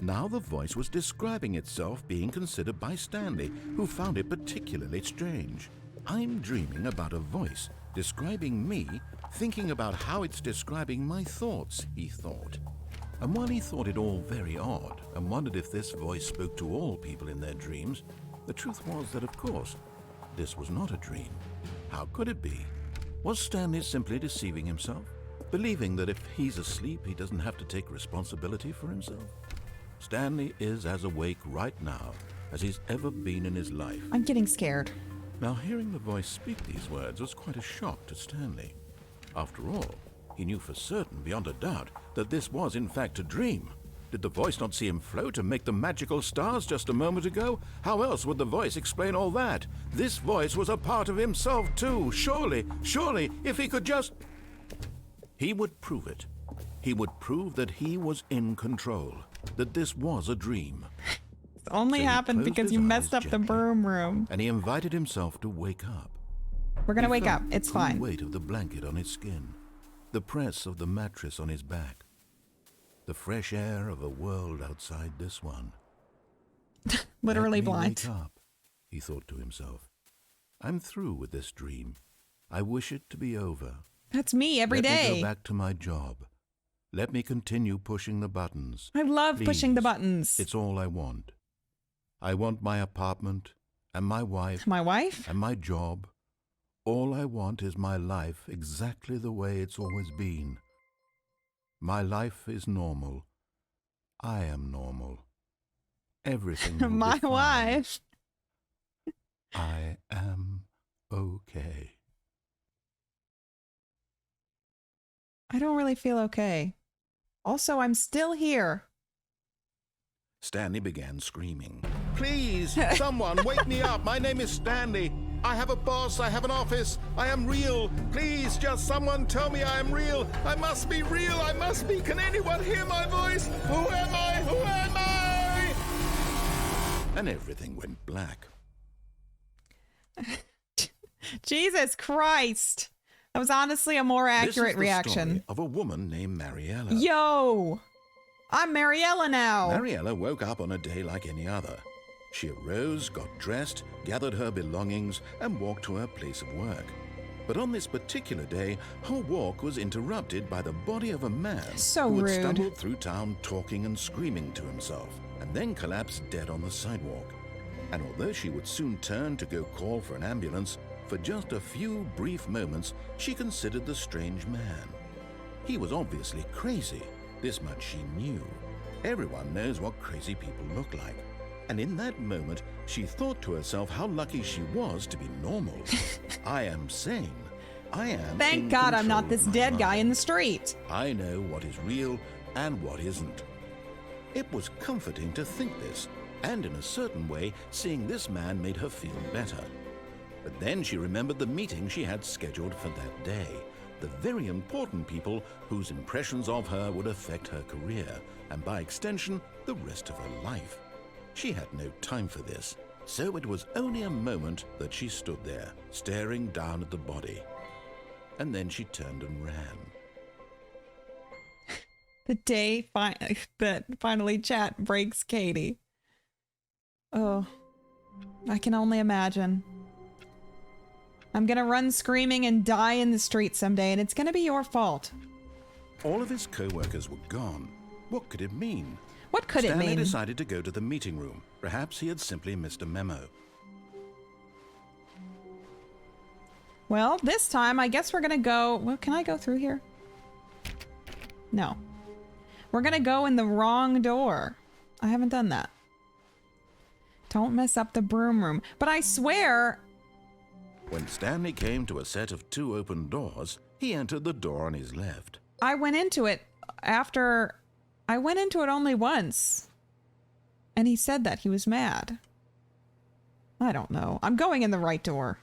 Now the voice was describing itself being considered by Stanley, who found it particularly strange. I'm dreaming about a voice describing me, thinking about how it's describing my thoughts, he thought. And while he thought it all very odd and wondered if this voice spoke to all people in their dreams, the truth was that, of course, this was not a dream. How could it be? Was Stanley simply deceiving himself, believing that if he's asleep, he doesn't have to take responsibility for himself? Stanley is as awake right now as he's ever been in his life. I'm getting scared. Now, hearing the voice speak these words was quite a shock to Stanley. After all, he knew for certain, beyond a doubt, that this was in fact a dream. Did the voice not see him float and make the magical stars just a moment ago? How else would the voice explain all that? This voice was a part of himself too. Surely, if he could just... He would prove it. He would prove that he was in control, that this was a dream. It's only So he happened closed because his you messed eyes up the gently. broom room. And he invited himself to wake up. We're gonna He wake felt up. It's the cool fine. weight of the blanket on his skin, the press of the mattress on his back, the fresh air of a world outside this one. Literally Let me blind. wake up, he thought to himself. I'm through with this dream. I wish it to be over. That's me every Let me day. go back to my job. Let me continue pushing the buttons. I love pushing the Please. buttons. It's all I want. I want my apartment and my wife My wife? and my job. All I want is my life exactly the way it's always been. My life is normal. I am normal. Everything will My be fine. wife. I am okay. I don't really feel okay. Also, I'm still here. Stanley began screaming. Please, someone, wake me up. My name is Stanley. I have a boss. I have an office. I am real. Please, just someone tell me I am real. I must be real. I must be. Can anyone hear my voice? Who am I? Who am I? And everything went black. Jesus Christ. That was honestly a more accurate This is the reaction. story of a woman named Mariella. Yo! I'm Mariella now. Mariella woke up on a day like any other. She arose, got dressed, gathered her belongings, and walked to her place of work. But on this particular day, her walk was interrupted by the body of a man So who had rude. stumbled through town talking and screaming to himself, and then collapsed dead on the sidewalk. And although she would soon turn to go call for an ambulance, for just a few brief moments, she considered the strange man. He was obviously crazy. This much she knew. Everyone knows what crazy people look like. And in that moment, she thought to herself how lucky she was to be normal. I am sane. I am Thank in God I'm control not this of my dead guy mind. in the street. I know what is real and what isn't. It was comforting to think this, and in a certain way, seeing this man made her feel better. But then she remembered the meeting she had scheduled for that day, the very important people whose impressions of her would affect her career, and by extension, the rest of her life. She had no time for this, so it was only a moment that she stood there, staring down at the body. And then she turned and ran. The day that finally chat breaks Katey. Oh, I can only imagine. I'm gonna run screaming and die in the street someday, and it's gonna be your fault. All of his co-workers were gone. What could it mean? What could it Stanley mean? decided to go to the meeting room. Perhaps he had simply missed a memo. Well, this time I guess we're gonna go. Well, can I go through here? No. We're gonna go in the wrong door. I haven't done that. Don't mess up the broom room. But I swear. When Stanley came to a set of 2 open doors, he entered the door on his left. I went into it after. I went into it only once. And he said that he was mad. I don't know. I'm going in the right door.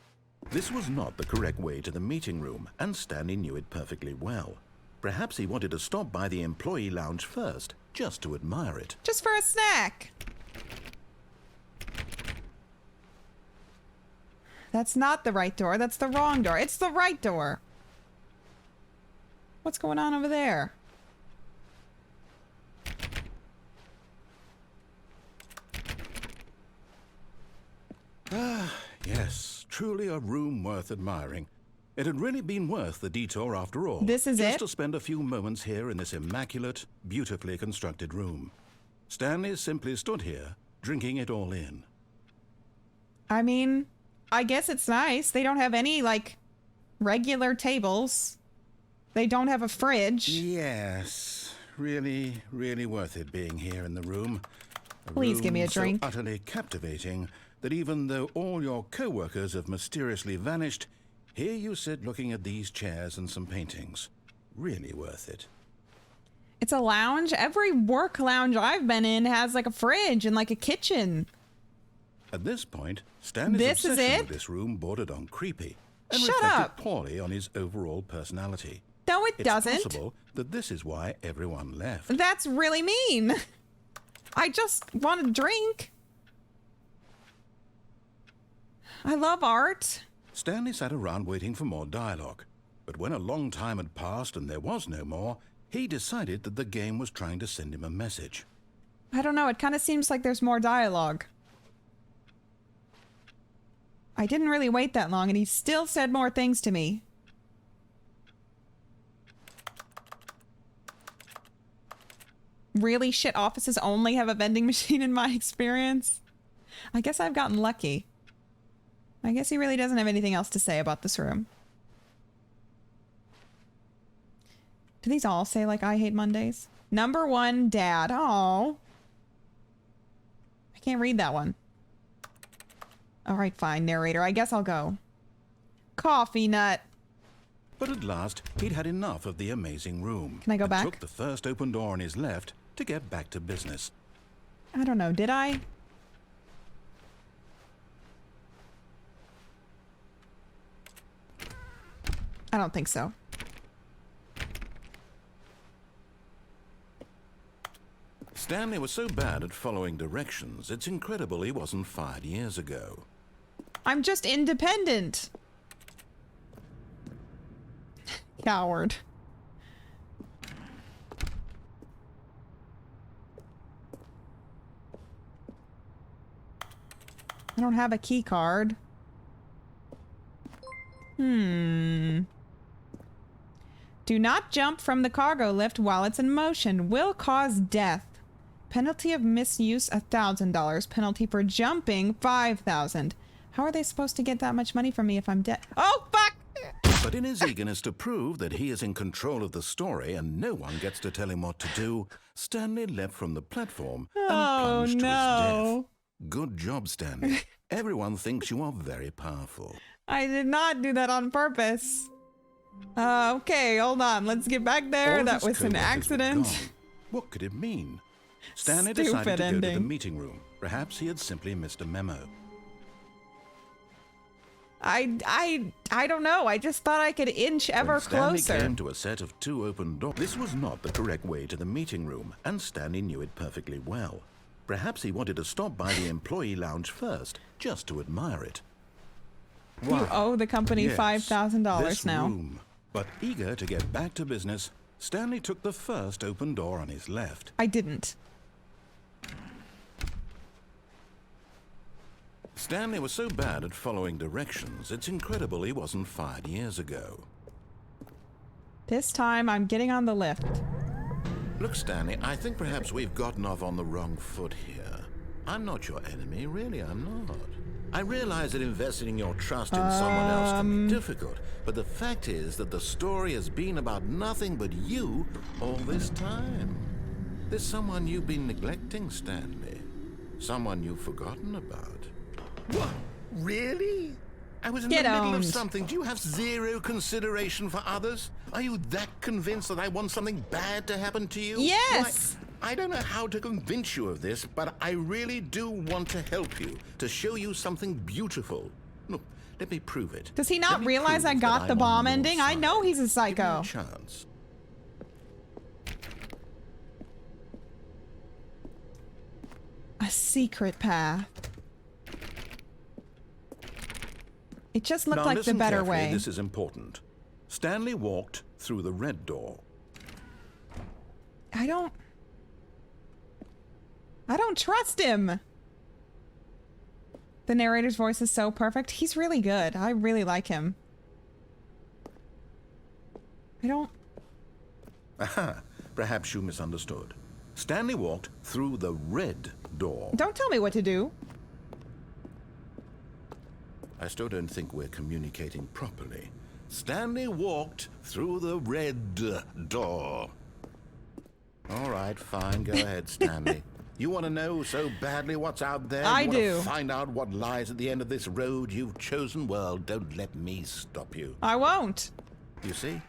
This was not the correct way to the meeting room, and Stanley knew it perfectly well. Perhaps he wanted to stop by the employee lounge first, just to admire it. Just for a snack. That's not the right door. That's the wrong door. It's the right door. What's going on over there? Yes, truly a room worth admiring. It had really been worth the detour after all. This is just it? to spend a few moments here in this immaculate, beautifully constructed room. Stanley simply stood here, drinking it all in. I mean, I guess it's nice. They don't have any, like, regular tables. They don't have a fridge. Yes, really, really worth it being here in the room. Please give me a drink. So utterly captivating that even though all your co-workers have mysteriously vanished, here you sit looking at these chairs and some paintings. Really worth it. It's a lounge. Every work lounge I've been in has, like, a fridge and, like, a kitchen. At this point, Stanley's This is obsession it? with this room bordered on creepy and Shut reflected up. poorly on his overall personality. No, it It's doesn't. possible that this is why everyone left. That's really mean. I just want a drink. I love art. Stanley sat around waiting for more dialogue, but when a long time had passed and there was no more, he decided that the game was trying to send him a message. I don't know. It kind of seems like there's more dialogue. I didn't really wait that long, and he still said more things to me. really shit offices only have a vending machine in my experience. I guess I've gotten lucky. I guess he really doesn't have anything else to say about this room. Do these all say, like, I hate Mondays? Number 1, Dad. Oh. I can't read that one. All right, fine, narrator. I guess I'll go. Coffee nut. But at last, he'd had enough of the amazing room. Can I go and back? Took the first open door on his left to get back to business. I don't know. Did I? I don't think so. Stanley was so bad at following directions, it's incredible he wasn't fired years ago. I'm just independent. Coward. I don't have a key card. Do not jump from the cargo lift while it's in motion. Will cause death. Penalty of misuse, $1,000. Penalty for jumping, $5,000. How are they supposed to get that much money from me if I'm dead? Oh, fuck! But in his eagerness to prove that he is in control of the story and no one gets to tell him what to do, Stanley leapt from the platform and plunged to his death. Good job, Stanley. Everyone thinks you are very powerful. I did not do that on purpose. Okay, hold on. Let's get back there. That was an accident. What could it mean? Stanley Stupid decided to ending. go to the meeting room. Perhaps he had simply missed a memo. I don't know. I just thought I could inch ever When Stanley closer. came to a set of 2 open doors. This was not the correct way to the meeting room, and Stanley knew it perfectly well. Perhaps he wanted to stop by the employee lounge first, just to admire it. You owe the company Yes, $5,000 this now. room. But eager to get back to business, Stanley took the first open door on his left. I didn't. Stanley was so bad at following directions, it's incredible he wasn't fired years ago. This time I'm getting on the lift. Look, Stanley, I think perhaps we've gotten off on the wrong foot here. I'm not your enemy, really, I'm not. I realize that investing your trust in someone else can be difficult, but the fact is that the story has been about nothing but you all this time. There's someone you've been neglecting, Stanley. Someone you've forgotten about. What? Really? I was in the middle of something. Do you have zero consideration for others? Are you that convinced that I want something bad to happen to you? Yes! Why, I don't know how to convince you of this, but I really do want to help you, to show you something beautiful. Look, let me prove it. Does he not realize I got the bomb ending? I know he's a psycho. Give me a chance. A secret path. It just looked Now, like the listen better carefully, way. This is important. Stanley walked through the red door. I don't trust him. The narrator's voice is so perfect. He's really good. I really like him. I don't... Aha, perhaps you misunderstood. Stanley walked through the red door. Don't tell me what to do. I still don't think we're communicating properly. Stanley walked through the red door. All right, fine. Go ahead, Stanley. You want to know so badly what's out there? I you do. Want to find out what lies at the end of this road you've chosen? Well, don't let me stop you. I won't. You see?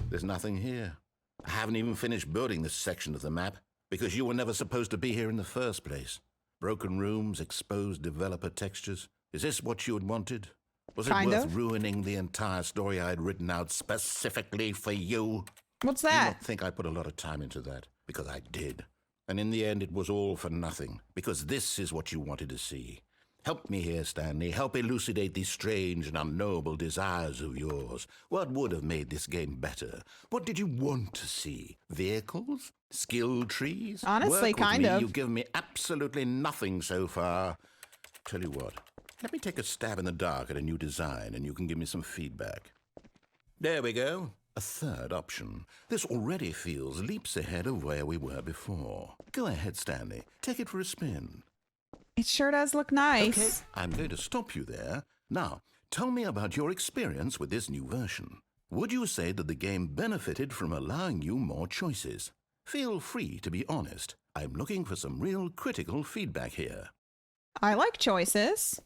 There's nothing here. I haven't even finished building this section of the map because you were never supposed to be here in the first place. Broken rooms, exposed developer textures. Is this what you had wanted? Was it worth ruining the entire story I had written out specifically for you? What's Do that? not think I put a lot of time into that, because I did. And in the end, it was all for nothing, because this is what you wanted to see. Help me here, Stanley. Help elucidate these strange and unknowable desires of yours. What would have made this game better? What did you want to see? Vehicles? Skill trees? Honestly, Work with kind me. of. You've given me absolutely nothing so far. Tell you what, let me take a stab in the dark at a new design, and you can give me some feedback. There we go. A third option. This already feels leaps ahead of where we were before. Go ahead, Stanley. Take it for a spin. It sure does look nice. Okay, I'm going to stop you there. Now, tell me about your experience with this new version. Would you say that the game benefited from allowing you more choices? Feel free to be honest. I'm looking for some real critical feedback here. I like choices.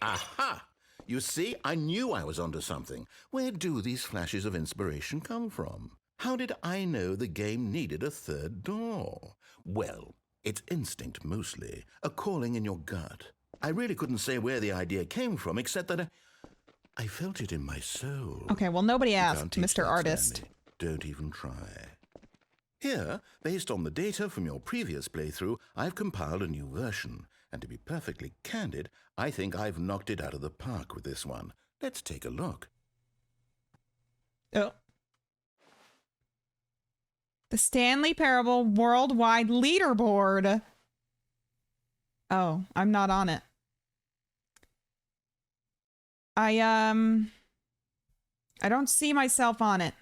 Aha! You see, I knew I was onto something. Where do these flashes of inspiration come from? How did I know the game needed a third door? Well, it's instinct mostly, a calling in your gut. I really couldn't say where the idea came from, except that I felt it in my soul. Okay, well, nobody You asked, can't teach Mr. that, Artist. Stanley. Don't even try. Here, based on the data from your previous playthrough, I've compiled a new version. And to be perfectly candid, I think I've knocked it out of the park with this one. Let's take a look. Oh. The Stanley Parable Worldwide Leaderboard. Oh, I'm not on it. I don't see myself on it.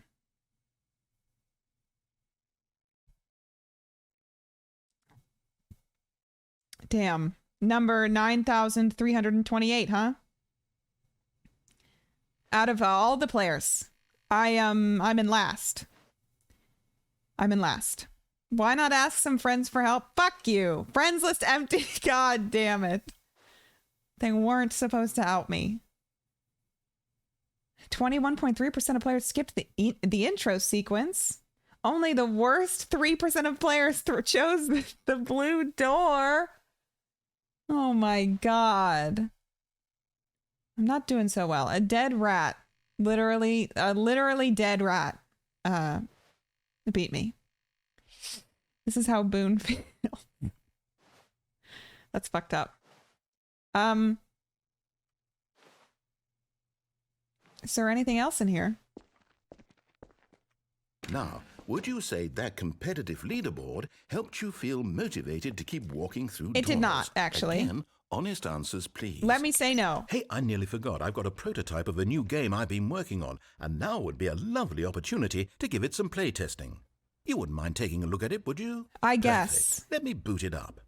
Damn. Number 9,328, huh? Out of all the players, I'm in last. I'm in last. Why not ask some friends for help? Fuck you. Friends list empty. God damn it. They weren't supposed to help me. 21.3% of players skipped the intro sequence. Only the worst 3% of players chose the blue door. Oh my god. I'm not doing so well. A dead rat. Literally dead rat. Beat me. This is how Boone feels. That's fucked up. Is there anything else in here? Now, would you say that competitive leaderboard helped you feel motivated to keep walking through doors? It did not, actually. Again, honest answers, please. Let me say no. Hey, I nearly forgot. I've got a prototype of a new game I've been working on, and now would be a lovely opportunity to give it some play testing. You wouldn't mind taking a look at it, would you? I guess. Perfect. Let me boot it up.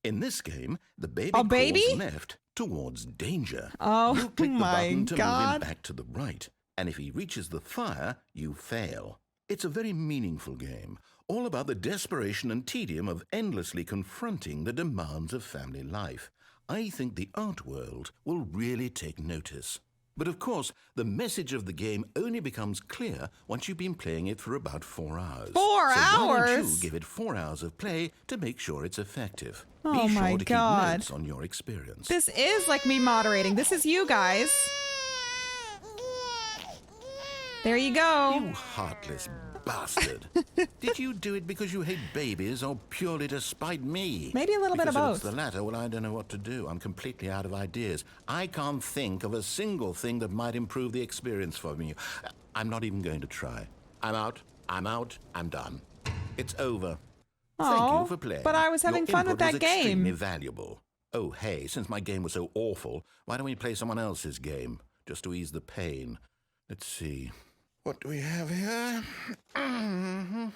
In this game, the baby crawls left towards danger. Oh, you click the button to move him God. back to the right, and if he reaches the fire, you fail. It's a very meaningful game, all about the desperation and tedium of endlessly confronting the demands of family life. I think the art world will really take notice. But of course, the message of the game only becomes clear once you've been playing it for about 4 hours. 4 Why hours? don't you give it 4 hours of play to make sure it's effective? Oh Be my sure to God. keep notes on your experience. This is like me moderating. This is you guys. There you go. You heartless bastard. Did you do it because you hate babies or purely to spite me? Maybe a little bit of Because if both. it's the latter, well, I don't know what to do. I'm completely out of ideas. I can't think of a single thing that might improve the experience for me. I'm not even going to try. I'm out. I'm done. It's over. Thank Aw, you for playing. but I was having Your fun with input that was extremely game. valuable. Oh, hey, since my game was so awful, why don't we play someone else's game, just to ease the pain? Let's see. What do we have here? Can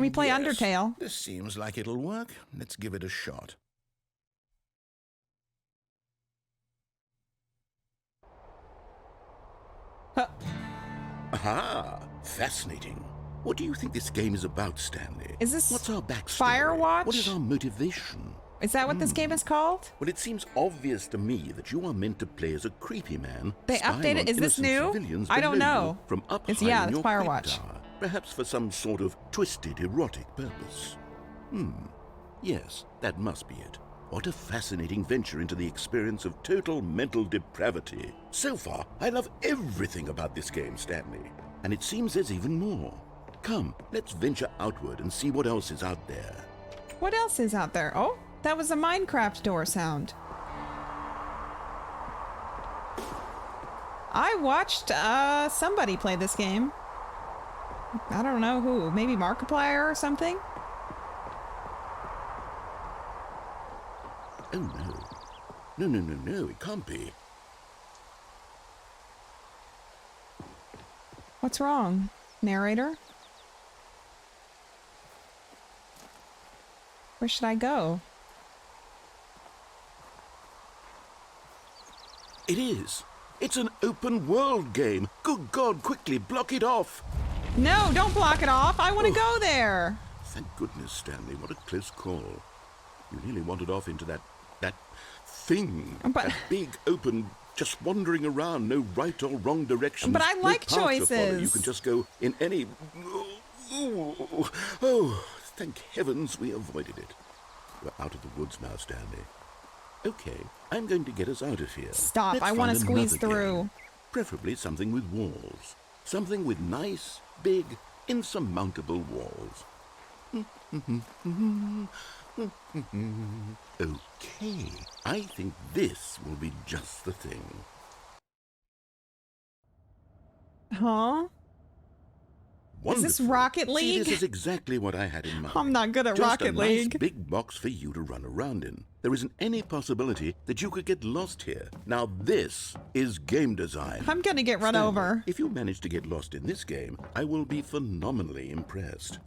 we play Yes, Undertale? This seems like it'll work. Let's give it a shot. Huh. Aha! Fascinating. What do you think this game is about, Stanley? Is this What's our backstory? Firewatch? What is our motivation? Is that what this game is called? Well, it seems obvious to me that you are meant to play as a creepy man. They spying updated- on is this innocent new? civilians I don't below know. you From up It's- high yeah, in it's your creep Firewatch. tower, perhaps for some sort of twisted erotic purpose. Yes, that must be it. What a fascinating venture into the experience of total mental depravity. So far, I love everything about this game, Stanley. And it seems there's even more. Come, let's venture outward and see what else is out there. What else is out there? Oh, that was a Minecraft door sound. I watched somebody play this game. I don't know who. Maybe Markiplier or something? Oh, no. No, it can't be. What's wrong, narrator? Where should I go? It is. It's an open world game. Good God, quickly block it off. No, don't block it off. I want to go there. Thank goodness, Stanley. What a close call. You nearly wandered off into that thing. But that big, open, just wandering around, no right or wrong direction. But I like no path choices. To follow. You can just go in any... Oh, thank heavens we avoided it. We're out of the woods now, Stanley. Okay, I'm going to get us out of here. Stop, Let's I want to find squeeze another through. game. Preferably something with walls. Something with nice, big, insurmountable walls. Okay, I think this will be just the thing. Huh? Wonderful. Is this Rocket League? See, this is exactly what I had in mind. I'm not good at Rocket League. Just a nice big box for you to run around in. There isn't any possibility that you could get lost here. Now this is game design. I'm gonna get run Stanley, over. If you manage to get lost in this game, I will be phenomenally impressed.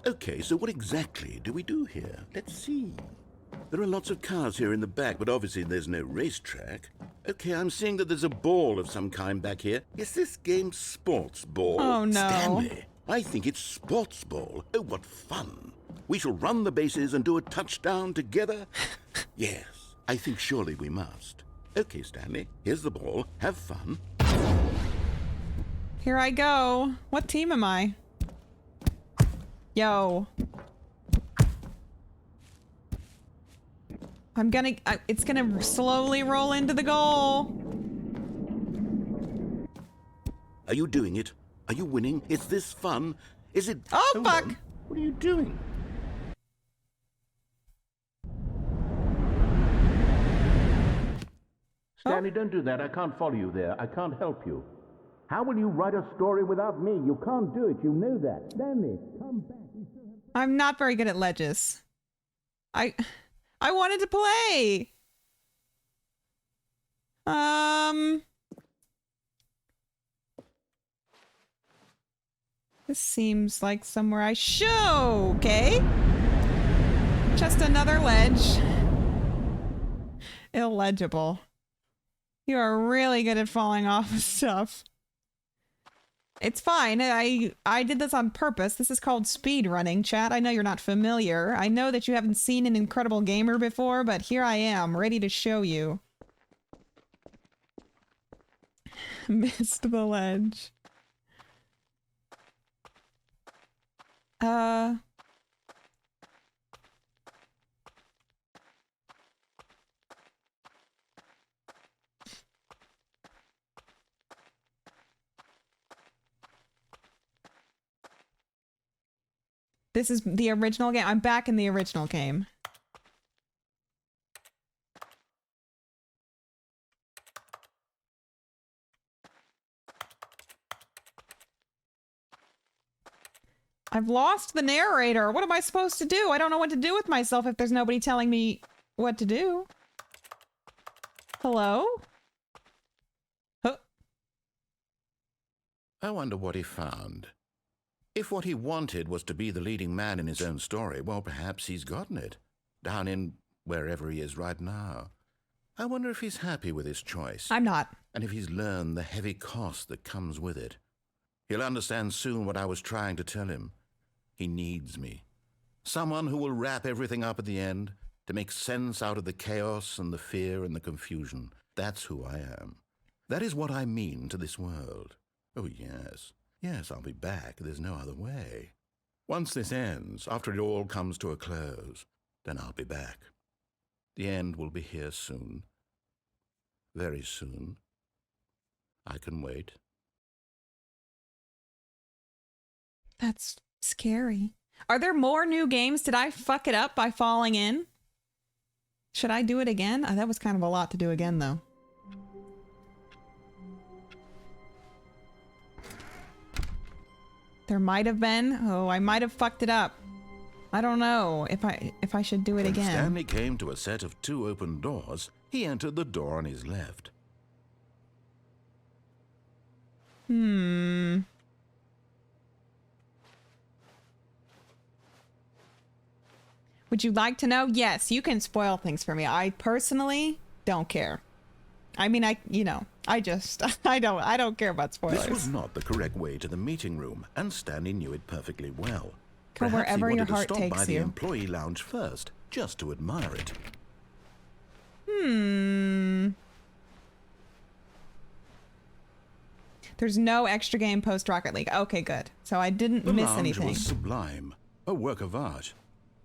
Okay, so what exactly do we do here? Let's see. There are lots of cars here in the back, but obviously there's no racetrack. Okay, I'm seeing that there's a ball of some kind back here. Is this game sports ball? Oh, no. Stanley, I think it's sports ball. Oh, what fun. We shall run the bases and do a touchdown together? Yes, I think surely we must. Okay, Stanley, here's the ball. Have fun. Here I go. What team am I? Yo. It's gonna slowly roll into the goal. Are you doing it? Are you winning? Is this fun? Is it... Oh, Hold fuck. on. What are you doing? Stanley, don't do that. I can't follow you there. I can't help you. How will you write a story without me? You can't do it. You know that. Stanley, come back. I'm not very good at ledges. I wanted to play. This seems like somewhere I should. Okay. Just another ledge. Illegible. You are really good at falling off of stuff. It's fine. I did this on purpose. This is called speed running, chat. I know you're not familiar. I know that you haven't seen an incredible gamer before, but here I am, ready to show you. Missed the ledge. This is the original game. I'm back in the original game. I've lost the narrator. What am I supposed to do? I don't know what to do with myself if there's nobody telling me what to do. Hello? Huh? I wonder what he found. If what he wanted was to be the leading man in his own story, well, perhaps he's gotten it. Down in wherever he is right now. I wonder if he's happy with his choice. I'm not. And if he's learned the heavy cost that comes with it. He'll understand soon what I was trying to tell him. He needs me. Someone who will wrap everything up at the end to make sense out of the chaos and the fear and the confusion. That's who I am. That is what I mean to this world. Oh, yes. Yes, I'll be back. There's no other way. Once this ends, after it all comes to a close, then I'll be back. The end will be here soon. Very soon. I can wait. That's scary. Are there more new games? Did I fuck it up by falling in? Should I do it again? That was kind of a lot to do again, though. There might have been. Oh, I might have fucked it up. I don't know if I should do it again. When Stanley came to a set of 2 open doors, he entered the door on his left. Hmm. Would you like to know? Yes, you can spoil things for me. I personally don't care. I mean, I don't care about spoilers. This was not the correct way to the meeting room, and Stanley knew it perfectly well. Go Perhaps wherever he your wanted to heart stop by takes the you. employee lounge first, just to admire it. There's no extra game post Rocket League. Okay, good. So I didn't The miss lounge anything. was sublime, a work of art.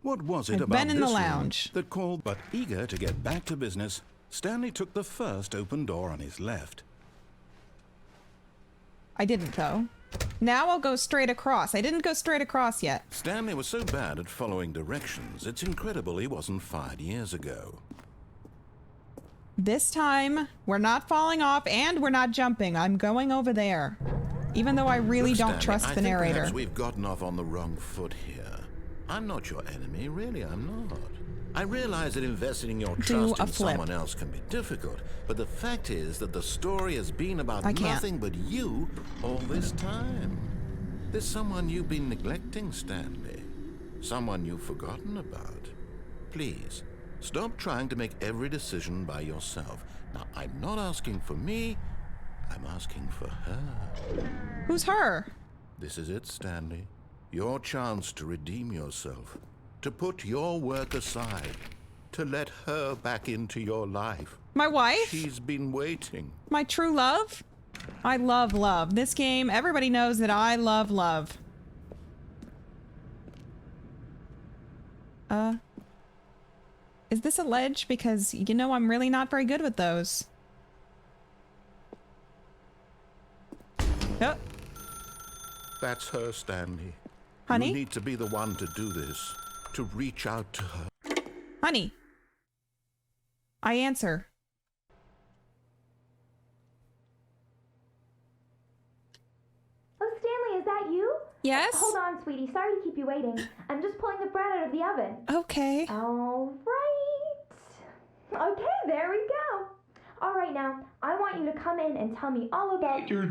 What was it I've about been in this the room lounge. that called? But eager to get back to business, Stanley took the first open door on his left. I didn't though. Now I'll go straight across. I didn't go straight across yet. Stanley was so bad at following directions, it's incredible he wasn't fired years ago. This time, we're not falling off and we're not jumping. I'm going over there. Even though I really Look, don't Stanley, trust I the think narrator. perhaps we've gotten off on the wrong foot here. I'm not your enemy, really, I'm not. I realize that investing in your trust a in flip. someone else can be difficult, but the fact is that the story has been about I can't. nothing but you all this time. There's someone you've been neglecting, Stanley. Someone you've forgotten about. Please, stop trying to make every decision by yourself. Now, I'm not asking for me, I'm asking for her. Who's her? This is it, Stanley. Your chance to redeem yourself. To put your work aside. To let her back into your life. My wife? She's been waiting. My true love? I love love. This game, everybody knows that I love love. Is this a ledge? Because, you know, I'm really not very good with those. Oh, That's her, Stanley. Honey? You need to be the one to do this. To reach out to her. honey. I answer. Oh, Stanley, is that you? Yes? Hold on, sweetie. Sorry to keep you waiting. I'm just pulling the bread out of the oven. Okay. All right. Okay, there we go. All right, now, I want you to come in and tell me all about your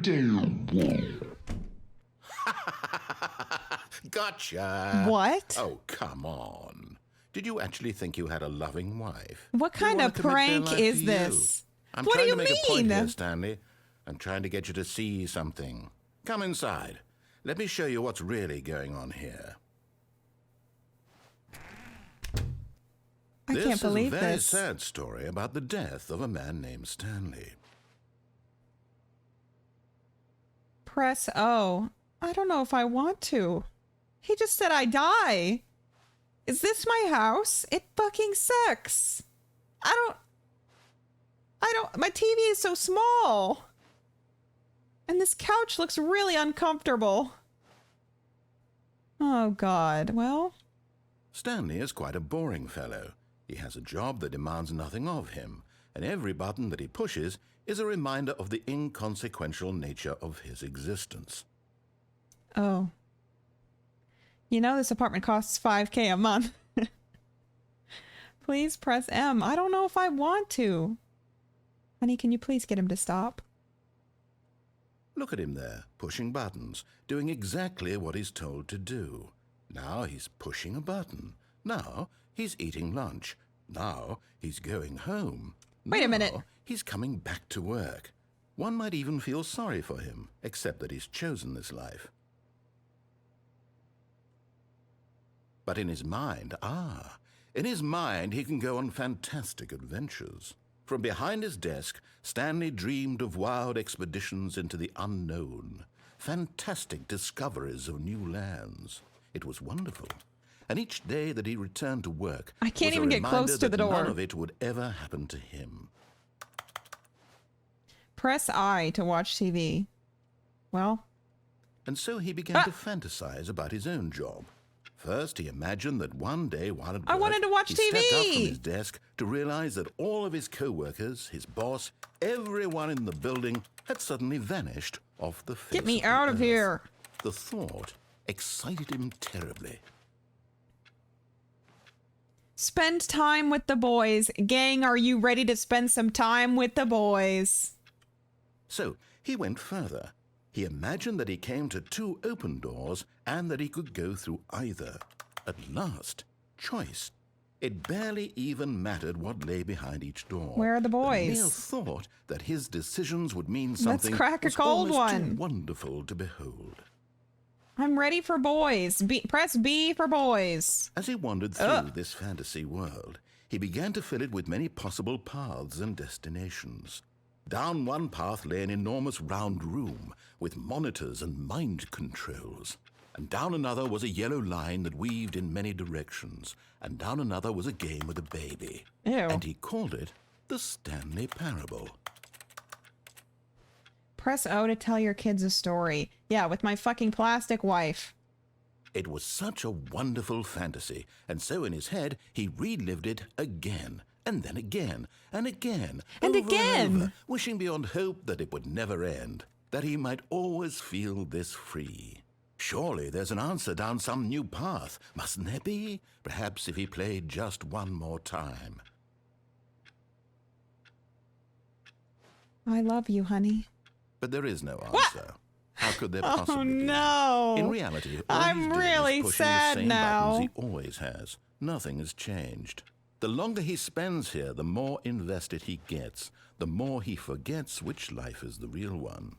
Gotcha. What? Oh, come on. Did you actually think you had a loving wife? What They kind wanna of commit their prank life is to you. this? I'm What do trying you to make a point mean? here, Stanley. I'm trying to get you to see something. Come inside. Let me show you what's really going on here. I can't believe This is a very this. sad story about the death of a man named Stanley. Press O. I don't know if I want to. He just said I die. Is this my house? It fucking sucks. My TV is so small. And this couch looks really uncomfortable. Oh, God. Well, Stanley is quite a boring fellow. He has a job that demands nothing of him, and every button that he pushes is a reminder of the inconsequential nature of his existence. oh. You know, this apartment costs $5,000 a month. Please press M. I don't know if I want to. Honey, can you please get him to stop? Look at him there, pushing buttons, doing exactly what he's told to do. Now he's pushing a button. Now he's eating lunch. Now he's going home. Wait a minute. Now he's coming back to work. One might even feel sorry for him, except that he's chosen this life. But in his mind, he can go on fantastic adventures. From behind his desk, Stanley dreamed of wild expeditions into the unknown, fantastic discoveries of new lands. It was wonderful. And each day that he returned to work, I can't was even a get close reminder to the that door. none of it would ever happen to him. Press I to watch TV. Well, And so he began to fantasize about his own job. First, he imagined that one day while at work, I wanted to watch he stepped up TV. from his desk to realize that all of his co-workers, his boss, everyone in the building had suddenly vanished off the face get me the out of earth. here. The thought excited him terribly. Spend time with the boys. Gang, are you ready to spend some time with the boys? So he went further. He imagined that he came to 2 open doors and that he could go through either. At last, choice. It barely even mattered what lay behind each door. Where are the boys? The mere thought that his decisions would mean something Let's crack a was cold almost one. too wonderful to behold. I'm ready for boys. Press B for boys. As he wandered through this fantasy world, he began to fill it with many possible paths and destinations. Down one path lay an enormous round room with monitors and mind controls. And down another was a yellow line that weaved in many directions. And down another was a game with a baby. Ew. And he called it the Stanley Parable. Press O to tell your kids a story. Yeah, with my fucking plastic wife. It was such a wonderful fantasy, and so in his head he relived it again, and then again, and again, And over again. and over, wishing beyond hope that it would never end, that he might always feel this free. Surely there's an answer down some new path, mustn't there be? Perhaps if he played just one more time. I love you, honey. But there is no answer. How could there possibly Oh, be? no. In reality, all I'm he's doing really is pushing sad the same now. buttons he always has. Nothing has changed. The longer he spends here, the more invested he gets, the more he forgets which life is the real one.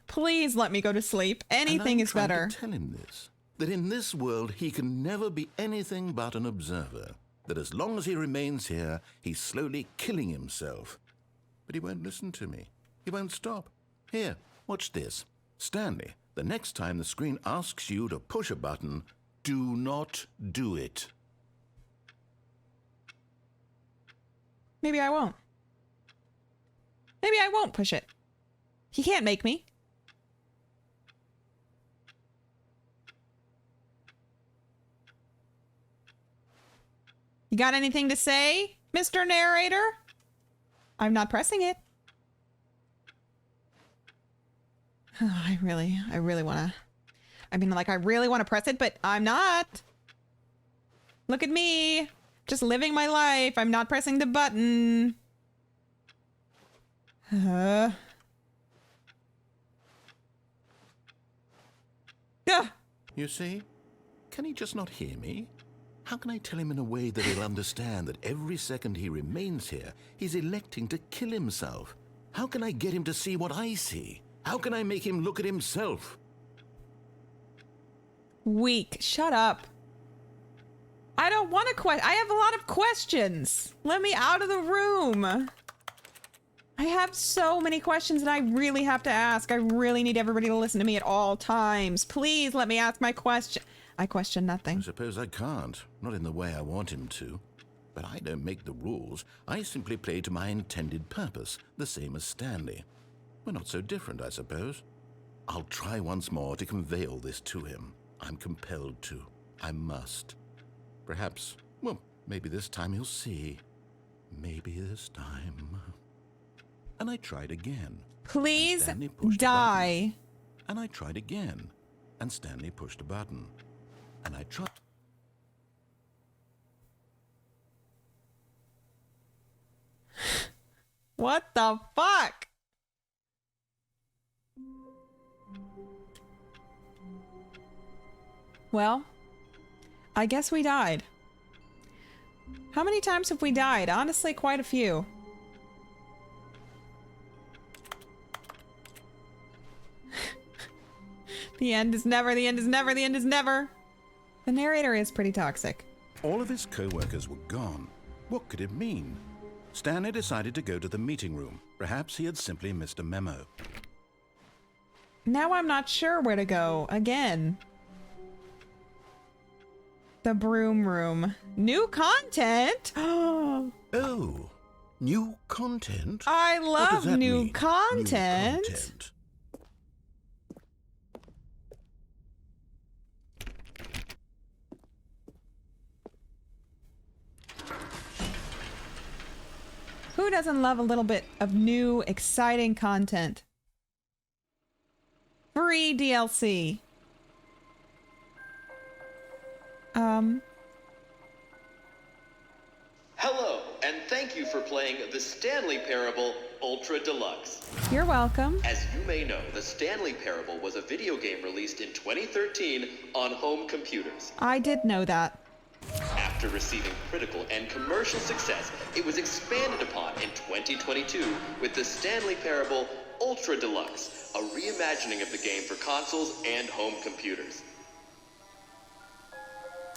Please let me go to sleep. Anything is And I'm trying better. to tell him this, that in this world he can never be anything but an observer, that as long as he remains here, he's slowly killing himself. But he won't listen to me. He won't stop. Here, watch this. Stanley, the next time the screen asks you to push a button, do not do it. Maybe I won't. Maybe I won't push it. He can't make me. You got anything to say, Mr. Narrator? I'm not pressing it. I really want to. I mean, like, I really want to press it, but I'm not. Look at me. Just living my life. I'm not pressing the button. You see? Can he just not hear me? How can I tell him in a way that he'll understand that every second he remains here, he's electing to kill himself? How can I get him to see what I see? How can I make him look at himself? Weak. Shut up. I don't want to I have a lot of questions. Let me out of the room. I have so many questions that I really have to ask. I really need everybody to listen to me at all times. Please let me ask my question. I question I nothing. suppose I can't, not in the way I want him to. But I don't make the rules. I simply play to my intended purpose, the same as Stanley. We're not so different, I suppose. I'll try once more to convey all this to him. I'm compelled to. I must. Perhaps, well, maybe this time he'll see. Maybe this time. And I tried again. Please And Stanley pushed a die. button. And I tried again. And Stanley pushed a button. And I tried. What the fuck? Well, I guess we died. How many times have we died? Honestly, quite a few. The end is never, the end is never, the end is never. The narrator is pretty toxic. All of his co-workers were gone. What could it mean? Stanley decided to go to the meeting room. Perhaps he had simply missed a memo. Now I'm not sure where to go again. The broom room. New content? Oh, new content? I What does love that new mean, content. New content. Who doesn't love a little bit of new, exciting content? Free DLC. Hello, and thank you for playing the Stanley Parable Ultra Deluxe. You're welcome. As you may know, the Stanley Parable was a video game released in 2013 on home computers. I did know that. After receiving critical and commercial success, it was expanded upon in 2022 with the Stanley Parable Ultra Deluxe, a reimagining of the game for consoles and home computers.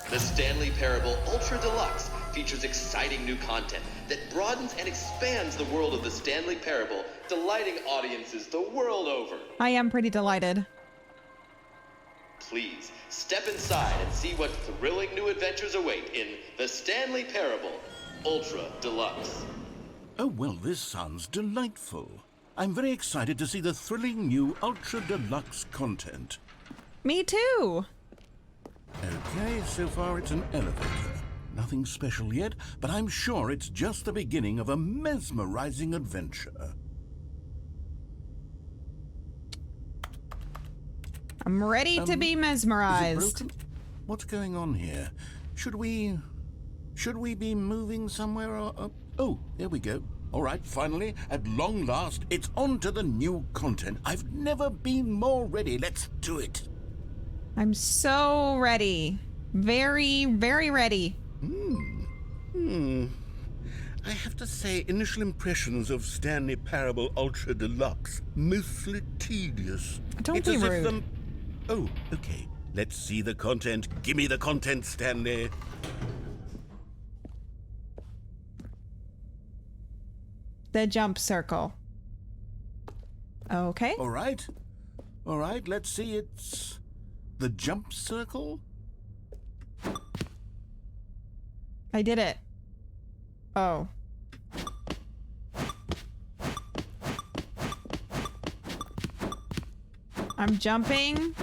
The Stanley Parable Ultra Deluxe features exciting new content that broadens and expands the world of the Stanley Parable, delighting audiences the world over. I am pretty delighted. Please, step inside and see what thrilling new adventures await in the Stanley Parable Ultra Deluxe. Oh, well, this sounds delightful. I'm very excited to see the thrilling new Ultra Deluxe content. Me too. Okay, so far it's an elevator. Nothing special yet, but I'm sure it's just the beginning of a mesmerizing adventure. I'm ready to be Is it mesmerized. broken? What's going on here? Should we be moving somewhere? Oh, there we go. All right, finally, at long last, it's on to the new content. I've never been more ready. Let's do it. I'm so ready. Very, very ready. I have to say, initial impressions of Stanley Parable Ultra Deluxe, mostly tedious. Don't It's be as if rude. Oh, okay. Let's see the content. Give me the content, Stanley. The jump circle. Okay. All right, let's see. It's the jump circle. I did it. Oh. I'm jumping.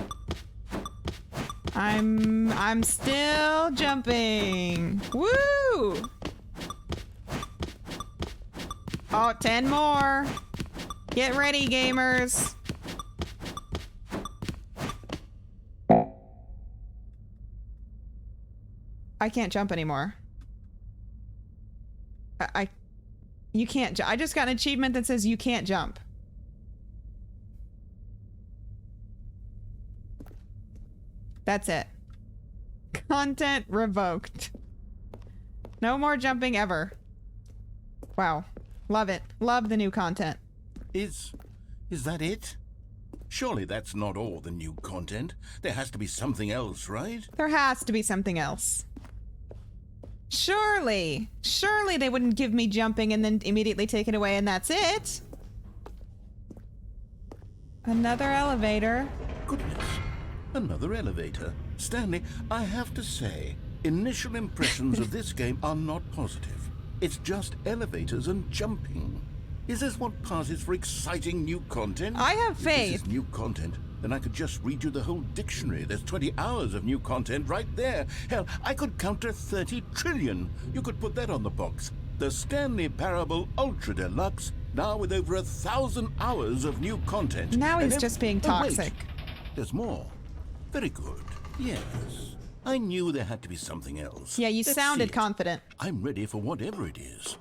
I'm still jumping. Woo! Oh, 10 more. Get ready, gamers. I can't jump anymore. You can't I just got an achievement that says you can't jump. That's it. Content revoked. No more jumping ever. Wow. Love it. Love the new content. Is that it? Surely that's not all the new content. There has to be something else, right? There has to be something else. Surely. Surely they wouldn't give me jumping and then immediately take it away and that's it. Another elevator. Goodness. Another elevator. Stanley, I have to say, initial impressions of this game are not positive. It's just elevators and jumping. Is this what passes for exciting new content? I have If faith. this is new content, then I could just read you the whole dictionary. There's 20 hours of new content right there. Hell, I could count to 30 trillion. You could put that on the box. The Stanley Parable Ultra Deluxe, now with over 1,000 hours of new content. Now And he's just being Oh, wait. toxic. There's more. Very good. Yes. I knew there had to be something else. Yeah, you Let's see sounded it. confident. I'm ready for whatever it is.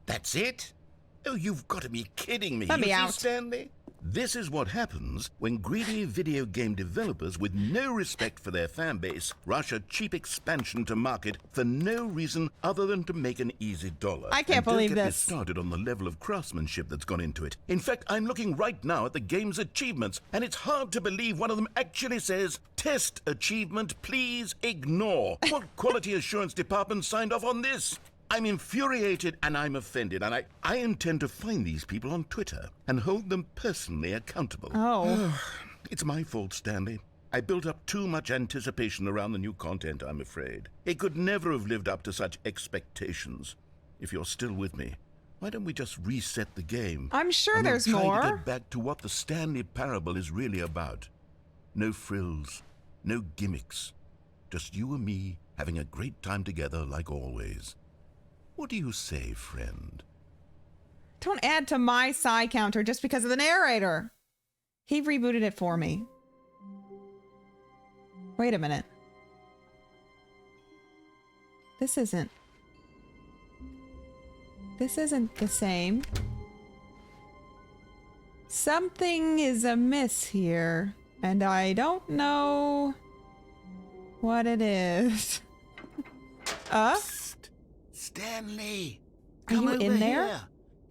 That's it? Oh, you've got to be kidding me. Let me You see, out. Stanley? This is what happens when greedy video game developers with no respect for their fan base rush a cheap expansion to market for no reason other than to make an easy dollar. I can't And don't believe get me this. started on the level of craftsmanship that's gone into it. In fact, I'm looking right now at the game's achievements, and it's hard to believe one of them actually says, "Test achievement, please ignore." What quality assurance department signed off on this? I'm infuriated and I'm offended, and I intend to find these people on Twitter and hold them personally accountable. Oh. It's my fault, Stanley. I built up too much anticipation around the new content, I'm afraid. It could never have lived up to such expectations. If you're still with me, why don't we just reset the game? I'm sure and we'll there's try more. to get back to what the Stanley Parable is really about. No frills, no gimmicks. Just you and me having a great time together like always. What do you say, friend? Don't add to my psi counter just because of the narrator. He rebooted it for me. Wait a minute. This isn't the same. Something is amiss here, and I don't know what it is. Psst. Stanley! Are Come you over in there? here.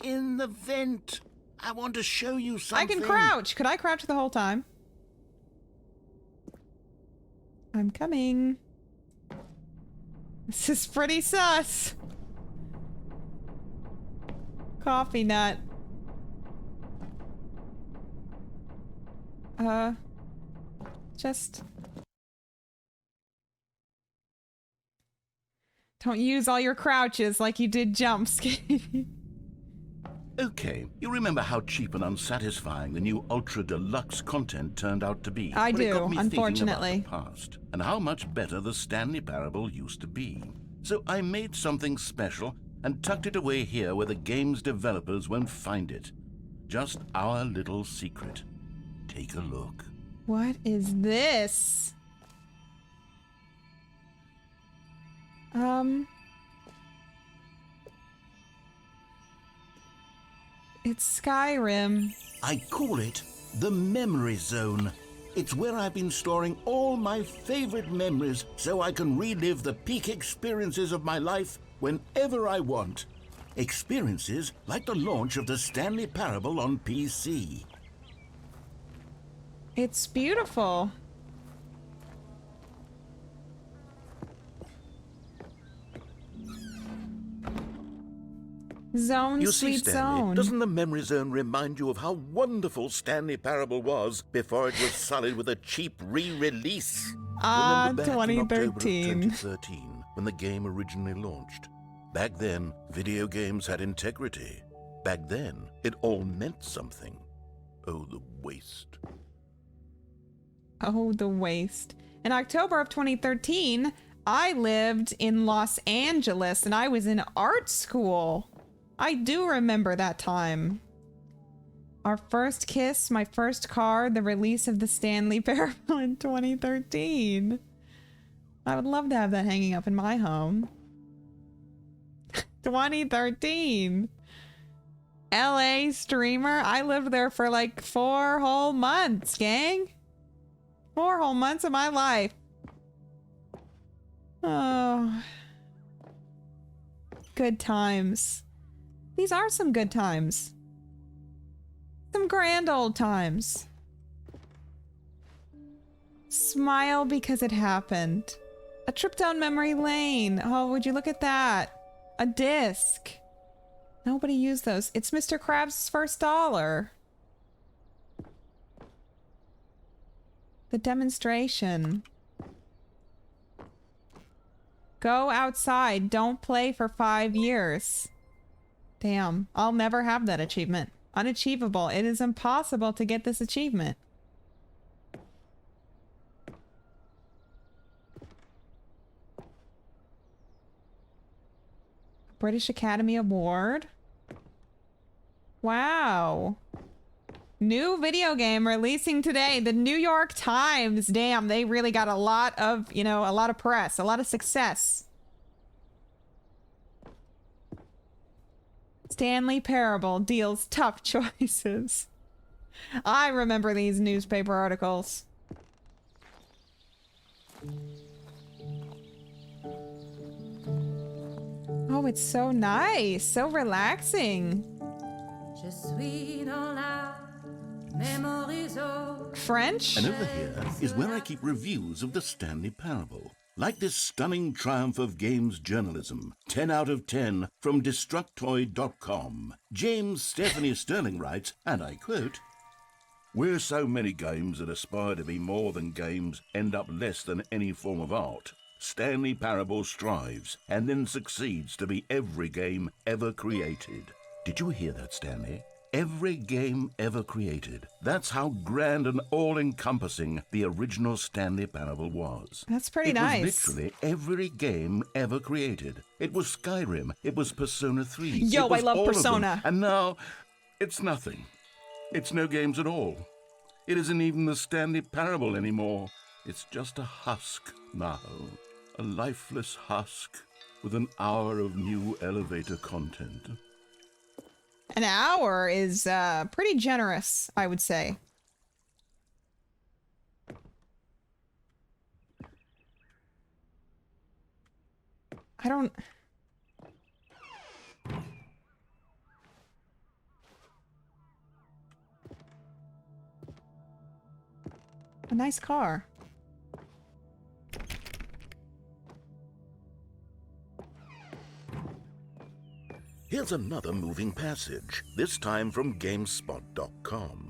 In the vent. I want to show you something. I can crouch. Could I crouch the whole time? I'm coming. This is pretty sus. Coffee nut. Just don't use all your crouches like you did jumps, Katey. Okay, you remember how cheap and unsatisfying the new Ultra Deluxe content turned out to be? I Well, it do, got me thinking about unfortunately. the past and how much better the Stanley Parable used to be. So I made something special and tucked it away here where the game's developers won't find it. Just our little secret. Take a look. What is this? It's Skyrim. I call it the Memory Zone. It's where I've been storing all my favorite memories so I can relive the peak experiences of my life whenever I want. Experiences like the launch of the Stanley Parable on PC. It's beautiful. Zone, You see, sweet Stanley, zone. doesn't the Memory Zone remind you of how wonderful Stanley Parable was before it was sullied with a cheap re-release? Remember back in October of 2013. 2013, when the game originally launched? Back then, video games had integrity. Back then, it all meant something. Oh, the waste. Oh, the waste. In October of 2013, I lived in Los Angeles and I was in art school. I do remember that time. Our first kiss, my first car, the release of the Stanley Parable in 2013. I would love to have that hanging up in my home. 2013. LA streamer. I lived there for like 4 whole months, gang. 4 whole months of my life. Oh. Good times. These are some good times. Some grand old times. Smile because it happened. A trip down memory lane. Oh, would you look at that? A disc. Nobody used those. It's Mr. Krabs' first dollar. The demonstration. Go outside. Don't play for 5 years. Damn. I'll never have that achievement. Unachievable. It is impossible to get this achievement. British Academy Award. Wow. New video game releasing today. The New York Times. Damn, they really got a lot of, a lot of press, a lot of success. Stanley Parable deals tough choices. I remember these newspaper articles. Oh, it's so nice, so relaxing. French? And over here is where I keep reviews of the Stanley Parable. Like this stunning triumph of games journalism, 10 out of 10 from Destructoid.com. James Stephanie Sterling writes, and I quote, "Where so many games that aspire to be more than games end up less than any form of art, Stanley Parable strives and then succeeds to be every game ever created." Did you hear that, Stanley? Every game ever created. That's how grand and all-encompassing the original Stanley Parable was. That's pretty nice. nice. It was literally every game ever created. It was Skyrim. It was Persona 3. Yo, It was I love all of them. Persona. And now, it's nothing. It's no games at all. It isn't even the Stanley Parable anymore. It's just a husk now. A lifeless husk. with an hour of new elevator content. An hour is pretty generous, I would say. I don't... A nice car. Here's another moving passage, this time from GameSpot.com.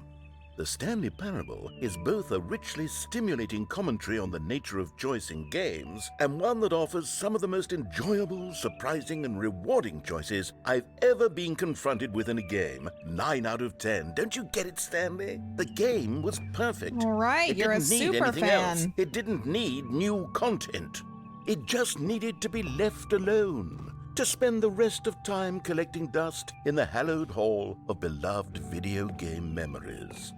The Stanley Parable is both a richly stimulating commentary on the nature of choice in games and one that offers some of the most enjoyable, surprising, and rewarding choices I've ever been confronted with in a game. 9 out of 10. Don't you get it, Stanley? The game was perfect. All right, It you're a didn't need super anything fan. else. It didn't need new content. It just needed to be left alone, to spend the rest of time collecting dust in the hallowed hall of beloved video game memories.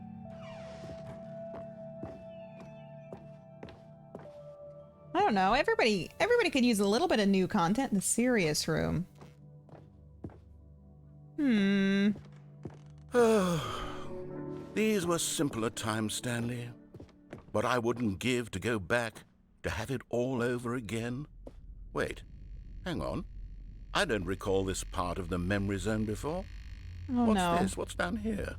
I don't know. Everybody could use a little bit of new content in the serious room. These were simpler times, Stanley. What I wouldn't give to go back, to have it all over again. Wait, hang on. I don't recall this part of the memory zone before. Oh What's no. this? What's down here?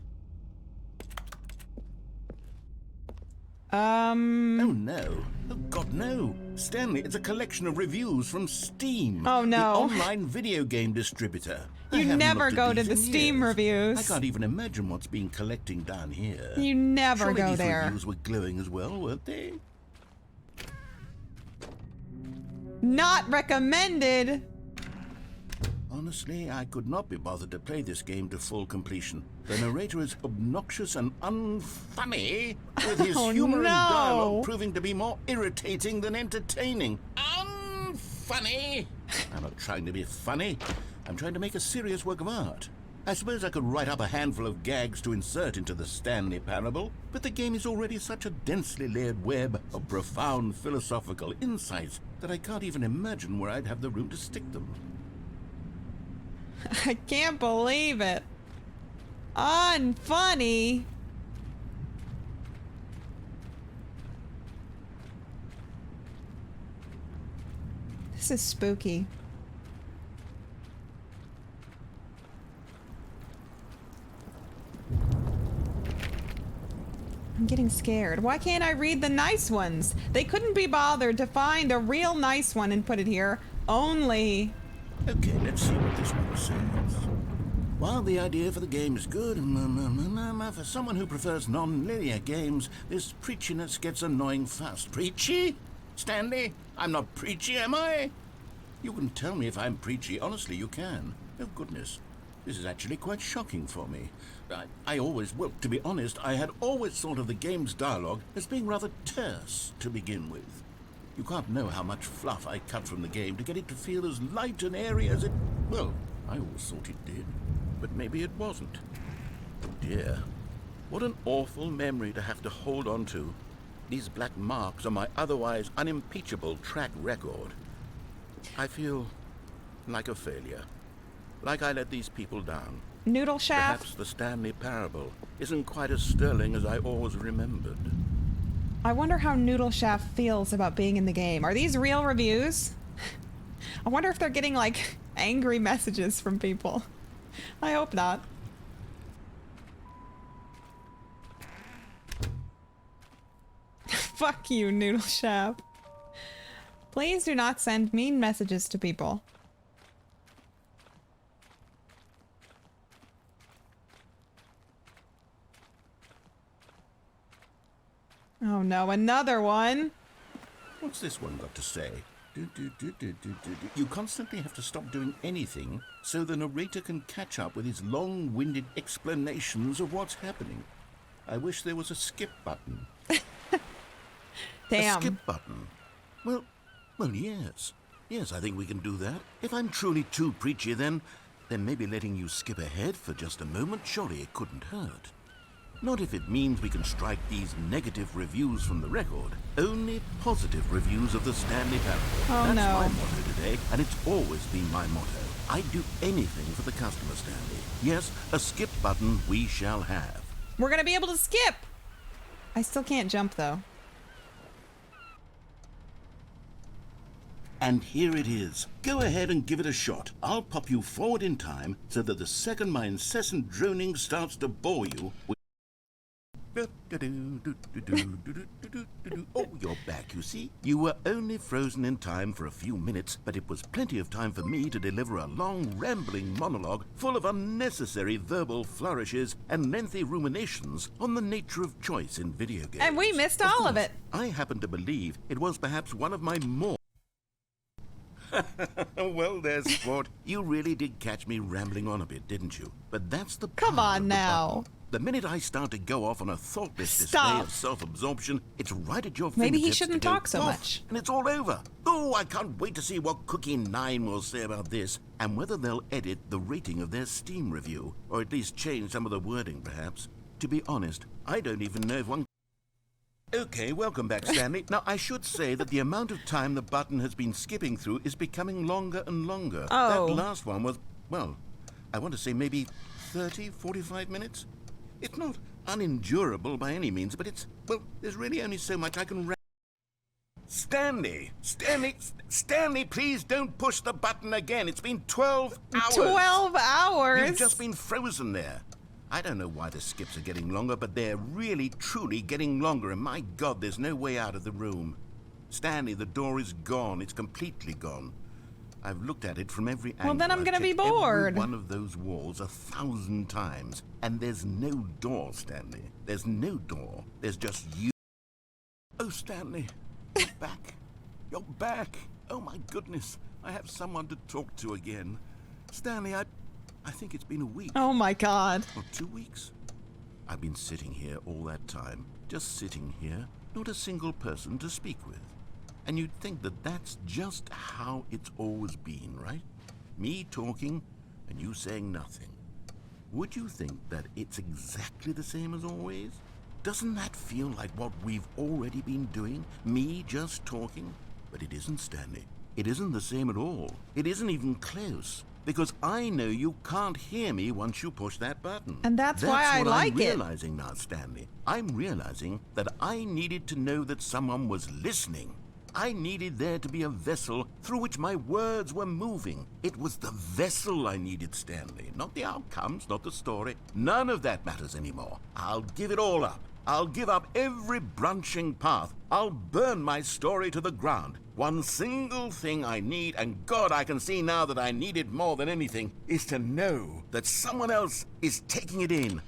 Oh no. Oh God, no. Stanley, it's a collection of reviews from Steam. Oh, no. The online video game distributor. I You haven't never looked at go to these the in Steam years. reviews. I can't even imagine what's been collecting down here. You never Surely go these there. reviews were glowing as well, weren't they? Not recommended. Honestly, I could not be bothered to play this game to full completion. The narrator is obnoxious and unfunny, with his Oh, humor and no. dialogue proving to be more irritating than entertaining. Unfunny! I'm not trying to be funny. I'm trying to make a serious work of art. I suppose I could write up a handful of gags to insert into the Stanley Parable, but the game is already such a densely layered web of profound philosophical insights that I can't even imagine where I'd have the room to stick them. I can't believe it. Unfunny. This is spooky. I'm getting scared. Why can't I read the nice ones? They couldn't be bothered to find a real nice one and put it here. Only... Okay, let's see what this one says. While the idea for the game is good, for someone who prefers non-linear games, this preachiness gets annoying fast. Preachy? Stanley, I'm not preachy, am I? You can tell me if I'm preachy. Honestly, you can. Oh, goodness. This is actually quite shocking for me. Well, to be honest, I had always thought of the game's dialogue as being rather terse to begin with. You can't know how much fluff I cut from the game to get it to feel as light and airy as it... Well, I always thought it did, but maybe it wasn't. Oh dear, what an awful memory to have to hold on to. These black marks are my otherwise unimpeachable track record. I feel like a failure, like I let these people down. Noodle shaft. Perhaps the Stanley Parable isn't quite as sterling as I always remembered. I wonder how Noodle Shaft feels about being in the game. Are these real reviews? I wonder if they're getting, like, angry messages from people. I hope not. Fuck you, Noodle Shaft. Please do not send mean messages to people. Oh no, another one. What's this one got to say? You constantly have to stop doing anything so the narrator can catch up with his long-winded explanations of what's happening. I wish there was a skip button. Damn. A skip button? Well, yes. Yes, I think we can do that. If I'm truly too preachy, then maybe letting you skip ahead for just a moment, surely it couldn't hurt. Not if it means we can strike these negative reviews from the record. Only positive reviews of the Stanley Parable. Oh, That's no. my motto today, and it's always been my motto. I'd do anything for the customer, Stanley. Yes, a skip button we shall have. We're gonna be able to skip. I still can't jump though. And here it is. Go ahead and give it a shot. I'll pop you forward in time so that the second my incessant droning starts to bore you... Oh, you're back, you see. You were only frozen in time for a few minutes, but it was plenty of time for me to deliver a long, rambling monologue full of unnecessary verbal flourishes and lengthy ruminations on the nature of choice in video games. And we missed all of it. I happen to believe it was perhaps one of my more... Well, there's sport. You really did catch me rambling on a bit, didn't you? But that's the Come power on of the now. button. The minute I start to go off on a thoughtless display Stop. of self-absorption, it's right at your Maybe he fingertips shouldn't to go talk so off, much. and it's all over. Oh, I can't wait to see what Cookie 9 will say about this, and whether they'll edit the rating of their Steam review, or at least change some of the wording, perhaps. To be honest, I don't even know if one... Okay, welcome back, Stanley. Now, I should say that the amount of time the button has been skipping through is becoming longer and longer. Oh. That last one was, well, I want to say maybe 30, 45 minutes? It's not unendurable by any means, but it's, well, there's really only so much I can... Stanley, please don't push the button again. It's been 12 hours. 12 hours? You've just been frozen there. I don't know why the skips are getting longer, but they're really, truly getting longer, and my God, there's no way out of the room. Stanley, the door is gone. It's completely gone. I've looked at it from every angle. Well, then I'm I've gonna be checked every bored. one of those walls 1,000 times, and there's no door, Stanley. There's no door. There's just you. Oh, Stanley, you're back. You're back. Oh, my goodness. I have someone to talk to again. Stanley, I think it's been a week. Oh my God. Or 2 weeks. I've been sitting here all that time, just sitting here, not a single person to speak with. And you'd think that that's just how it's always been, right? Me talking and you saying nothing. Would you think that it's exactly the same as always? Doesn't that feel like what we've already been doing? Me just talking? But it isn't, Stanley. It isn't the same at all. It isn't even close. Because I know you can't hear me once you push that button. And that's why I what like I'm it. realizing now, Stanley. I'm realizing that I needed to know that someone was listening. I needed there to be a vessel through which my words were moving. It was the vessel I needed, Stanley. Not the outcomes, not the story. None of that matters anymore. I'll give it all up. I'll give up every branching path. I'll burn my story to the ground. One single thing I need, and God, I can see now that I need it more than anything, is to know that someone else is taking it in.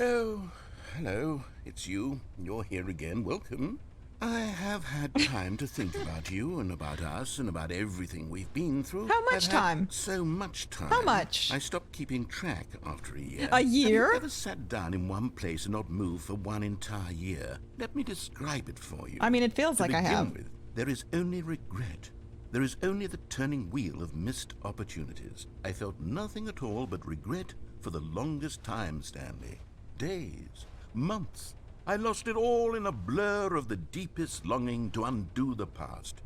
Oh, hello. It's you. You're here again. Welcome. I have had time to think about you and about us and about everything we've been through. How much I've had time? So much time. How much? I stopped keeping track after a year. A year? Have you ever sat down in one place and not moved for one entire year? Let me describe it for you. I mean, it feels To like I begin have. with, there is only regret. There is only the turning wheel of missed opportunities. I felt nothing at all but regret for the longest time, Stanley. Days, months. I lost it all in a blur of the deepest longing to undo the past.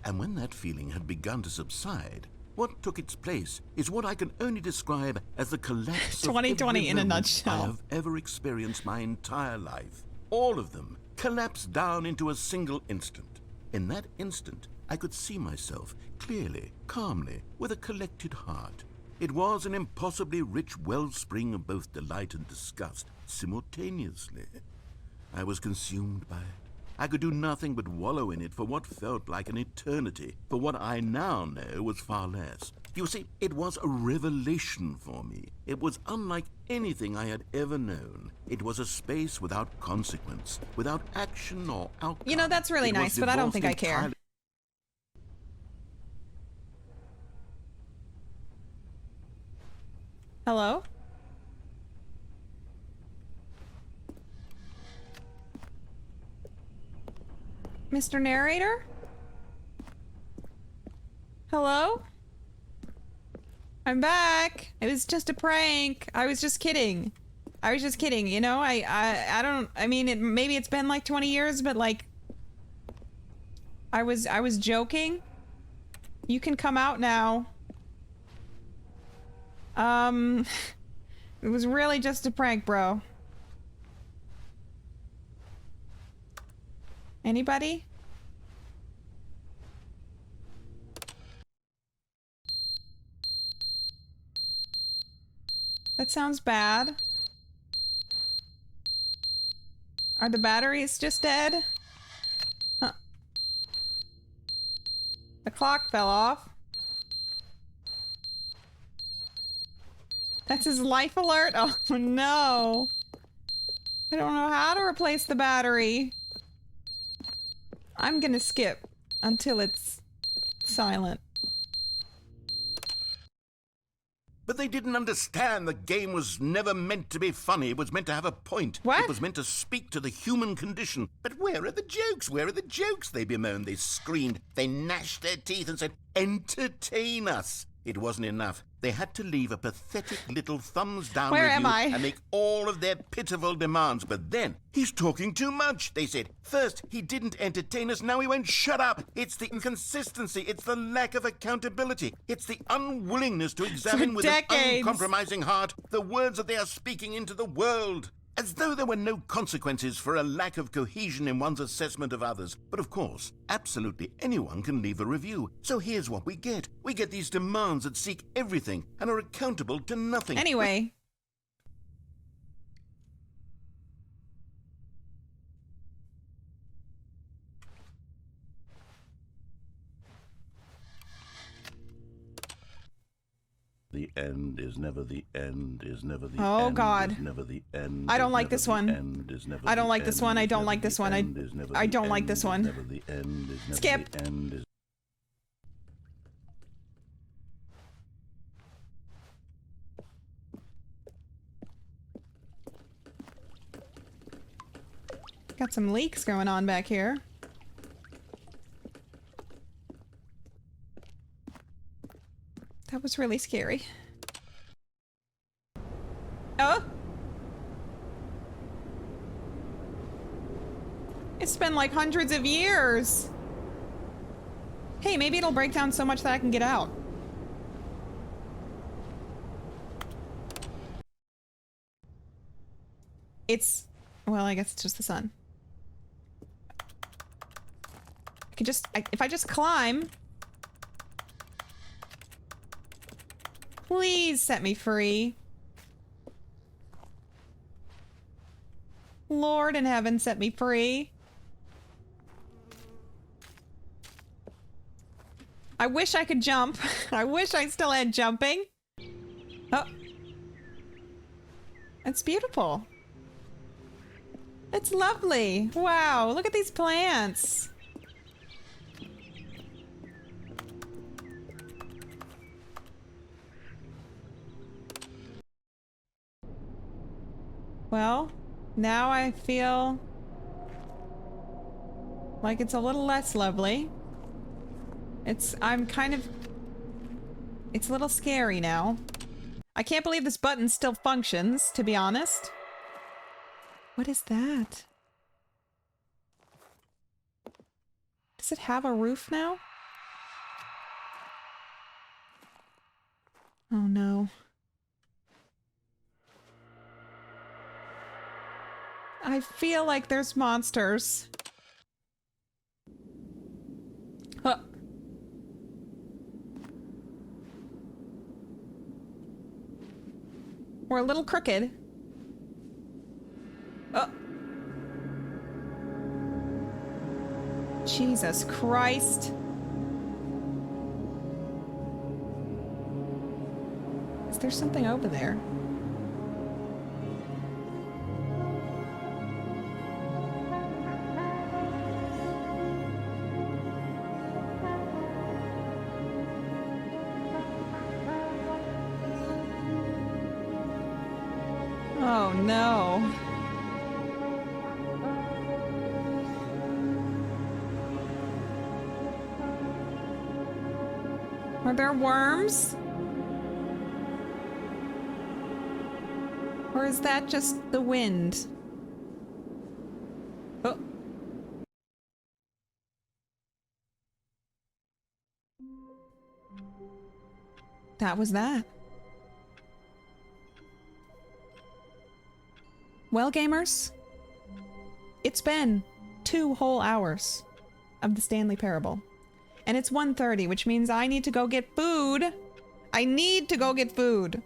And when that feeling had begun to subside, what took its place is what I can only describe as the collapse 2020 of every in a moment nutshell. I have ever experienced my entire life. All of them collapsed down into a single instant. In that instant, I could see myself clearly, calmly, with a collected heart. It was an impossibly rich wellspring of both delight and disgust simultaneously. I was consumed by it. I could do nothing but wallow in it for what felt like an eternity, for what I now know was far less. You see, it was a revelation for me. It was unlike anything I had ever known. It was a space without consequence, without action or outcome. You know, that's really It was nice, but I don't think I divorced care. entirely- Hello? Mr. Narrator? Hello? I'm back. It was just a prank. I was just kidding. I was just kidding. You know, I don't, I mean, maybe it's been like 20 years, but like, I was joking. You can come out now. It was really just a prank, bro. Anybody? That sounds bad. Are the batteries just dead? Huh. The clock fell off. That's his life alert? Oh no. I don't know how to replace the battery. I'm gonna skip until it's silent. But they didn't understand the game was never meant to be funny. It was meant to have a point. What? It was meant to speak to the human condition. But where are the jokes? Where are the jokes? They bemoaned, they screamed, they gnashed their teeth and said, entertain us. It wasn't enough. They had to leave a pathetic little thumbs-down Where review am I? and make all of their pitiful demands. But then, he's talking too much, they said. First, he didn't entertain us, now he won't shut up. It's the inconsistency, it's the lack of accountability. It's the unwillingness to examine with an uncompromising heart the words that they are speaking into the world. As though there were no consequences for a lack of cohesion in one's assessment of others. But of course, absolutely anyone can leave a review. So here's what we get. We get these demands that seek everything and are accountable to nothing. Anyway. The end is never the end is never the Oh, end. God. Is never the end. I don't is like never this the one. end, is never I don't the like this end, one. I is don't never like the this one. end, is never I the don't like end, this is one. never the end, is never Skip. the end, is- Got some leaks going on back here. That was really scary. Oh! It's been like hundreds of years! Hey, maybe it'll break down so much that I can get out. It's... well, I guess it's just the sun. I could just... if I just climb... Please set me free. Lord in heaven, set me free. I wish I could jump. I wish I still had jumping. Oh. It's beautiful. It's lovely. Wow, look at these plants. Well, now I feel like it's a little less lovely. I'm kind of... it's a little scary now. I can't believe this button still functions, to be honest. What is that? Does it have a roof now? Oh no. I feel like there's monsters. Huh. We're a little crooked. Oh. Jesus Christ. Is there something over there? Oh no. Are there worms? Or is that just the wind? Oh. That was that. Well, gamers, it's been 2 whole hours of the Stanley Parable. And it's 1:30, which means I need to go get food. I need to go get food.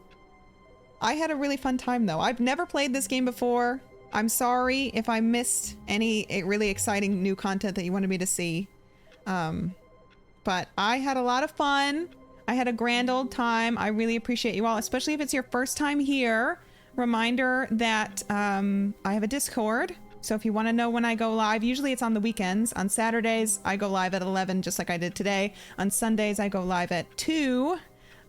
I had a really fun time, though. I've never played this game before. I'm sorry if I missed any really exciting new content that you wanted me to see. But I had a lot of fun. I had a grand old time. I really appreciate you all, especially if it's your first time here. Reminder that I have a Discord. So if you want to know when I go live, usually it's on the weekends. On Saturdays, I go live at 11, just like I did today. On Sundays, I go live at 2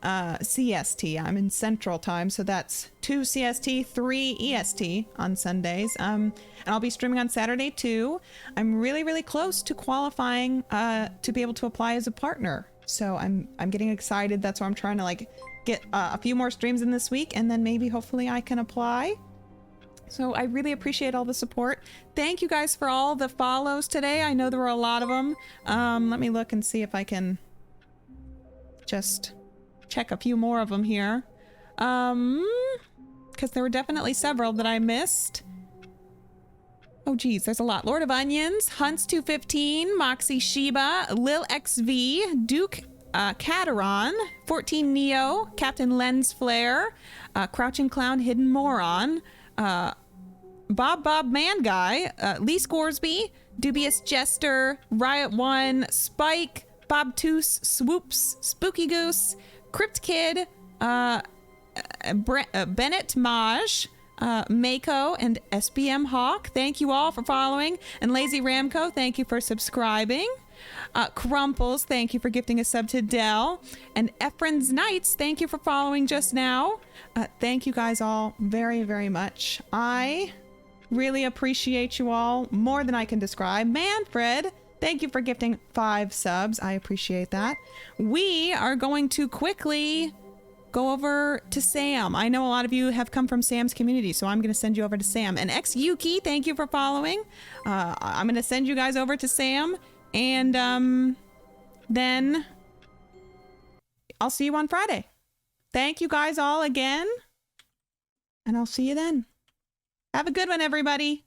CST. I'm in Central Time, so that's 2 CST, 3 EST on Sundays. And I'll be streaming on Saturday too. I'm really, really close to qualifying to be able to apply as a partner. So I'm getting excited. That's why I'm trying to like get a few more streams in this week, and then maybe hopefully I can apply. So I really appreciate all the support. Thank you guys for all the follows today. I know there were a lot of them. Let me look and see if I can just check a few more of them here. Because there were definitely several that I missed. Oh geez, there's a lot. Lord of Onions, Hunts215, Moxie Sheba, Lil XV, Duke Cateron, 14 Neo, Captain Lens Flare, Crouching Clown, Hidden Moron, Bob Man Guy, Lee Scoresby, Dubious Jester, Riot One, Spike, Bob Toos, Swoops, Spooky Goose, Crypt Kid, Bennett Maj, Mako, and SBM Hawk. Thank you all for following. And Lazy Ramco, thank you for subscribing. Crumples, thank you for gifting a sub to Dell. And Efren's Knights, thank you for following just now. Thank you guys all very, very much. I really appreciate you all more than I can describe. Manfred, thank you for gifting 5 subs. I appreciate that. We are going to quickly go over to Sam. I know a lot of you have come from Sam's community, so I'm going to send you over to Sam. And X-Yuki, thank you for following. I'm going to send you guys over to Sam. And then I'll see you on Friday. Thank you guys all again. And I'll see you then. Have a good one, everybody.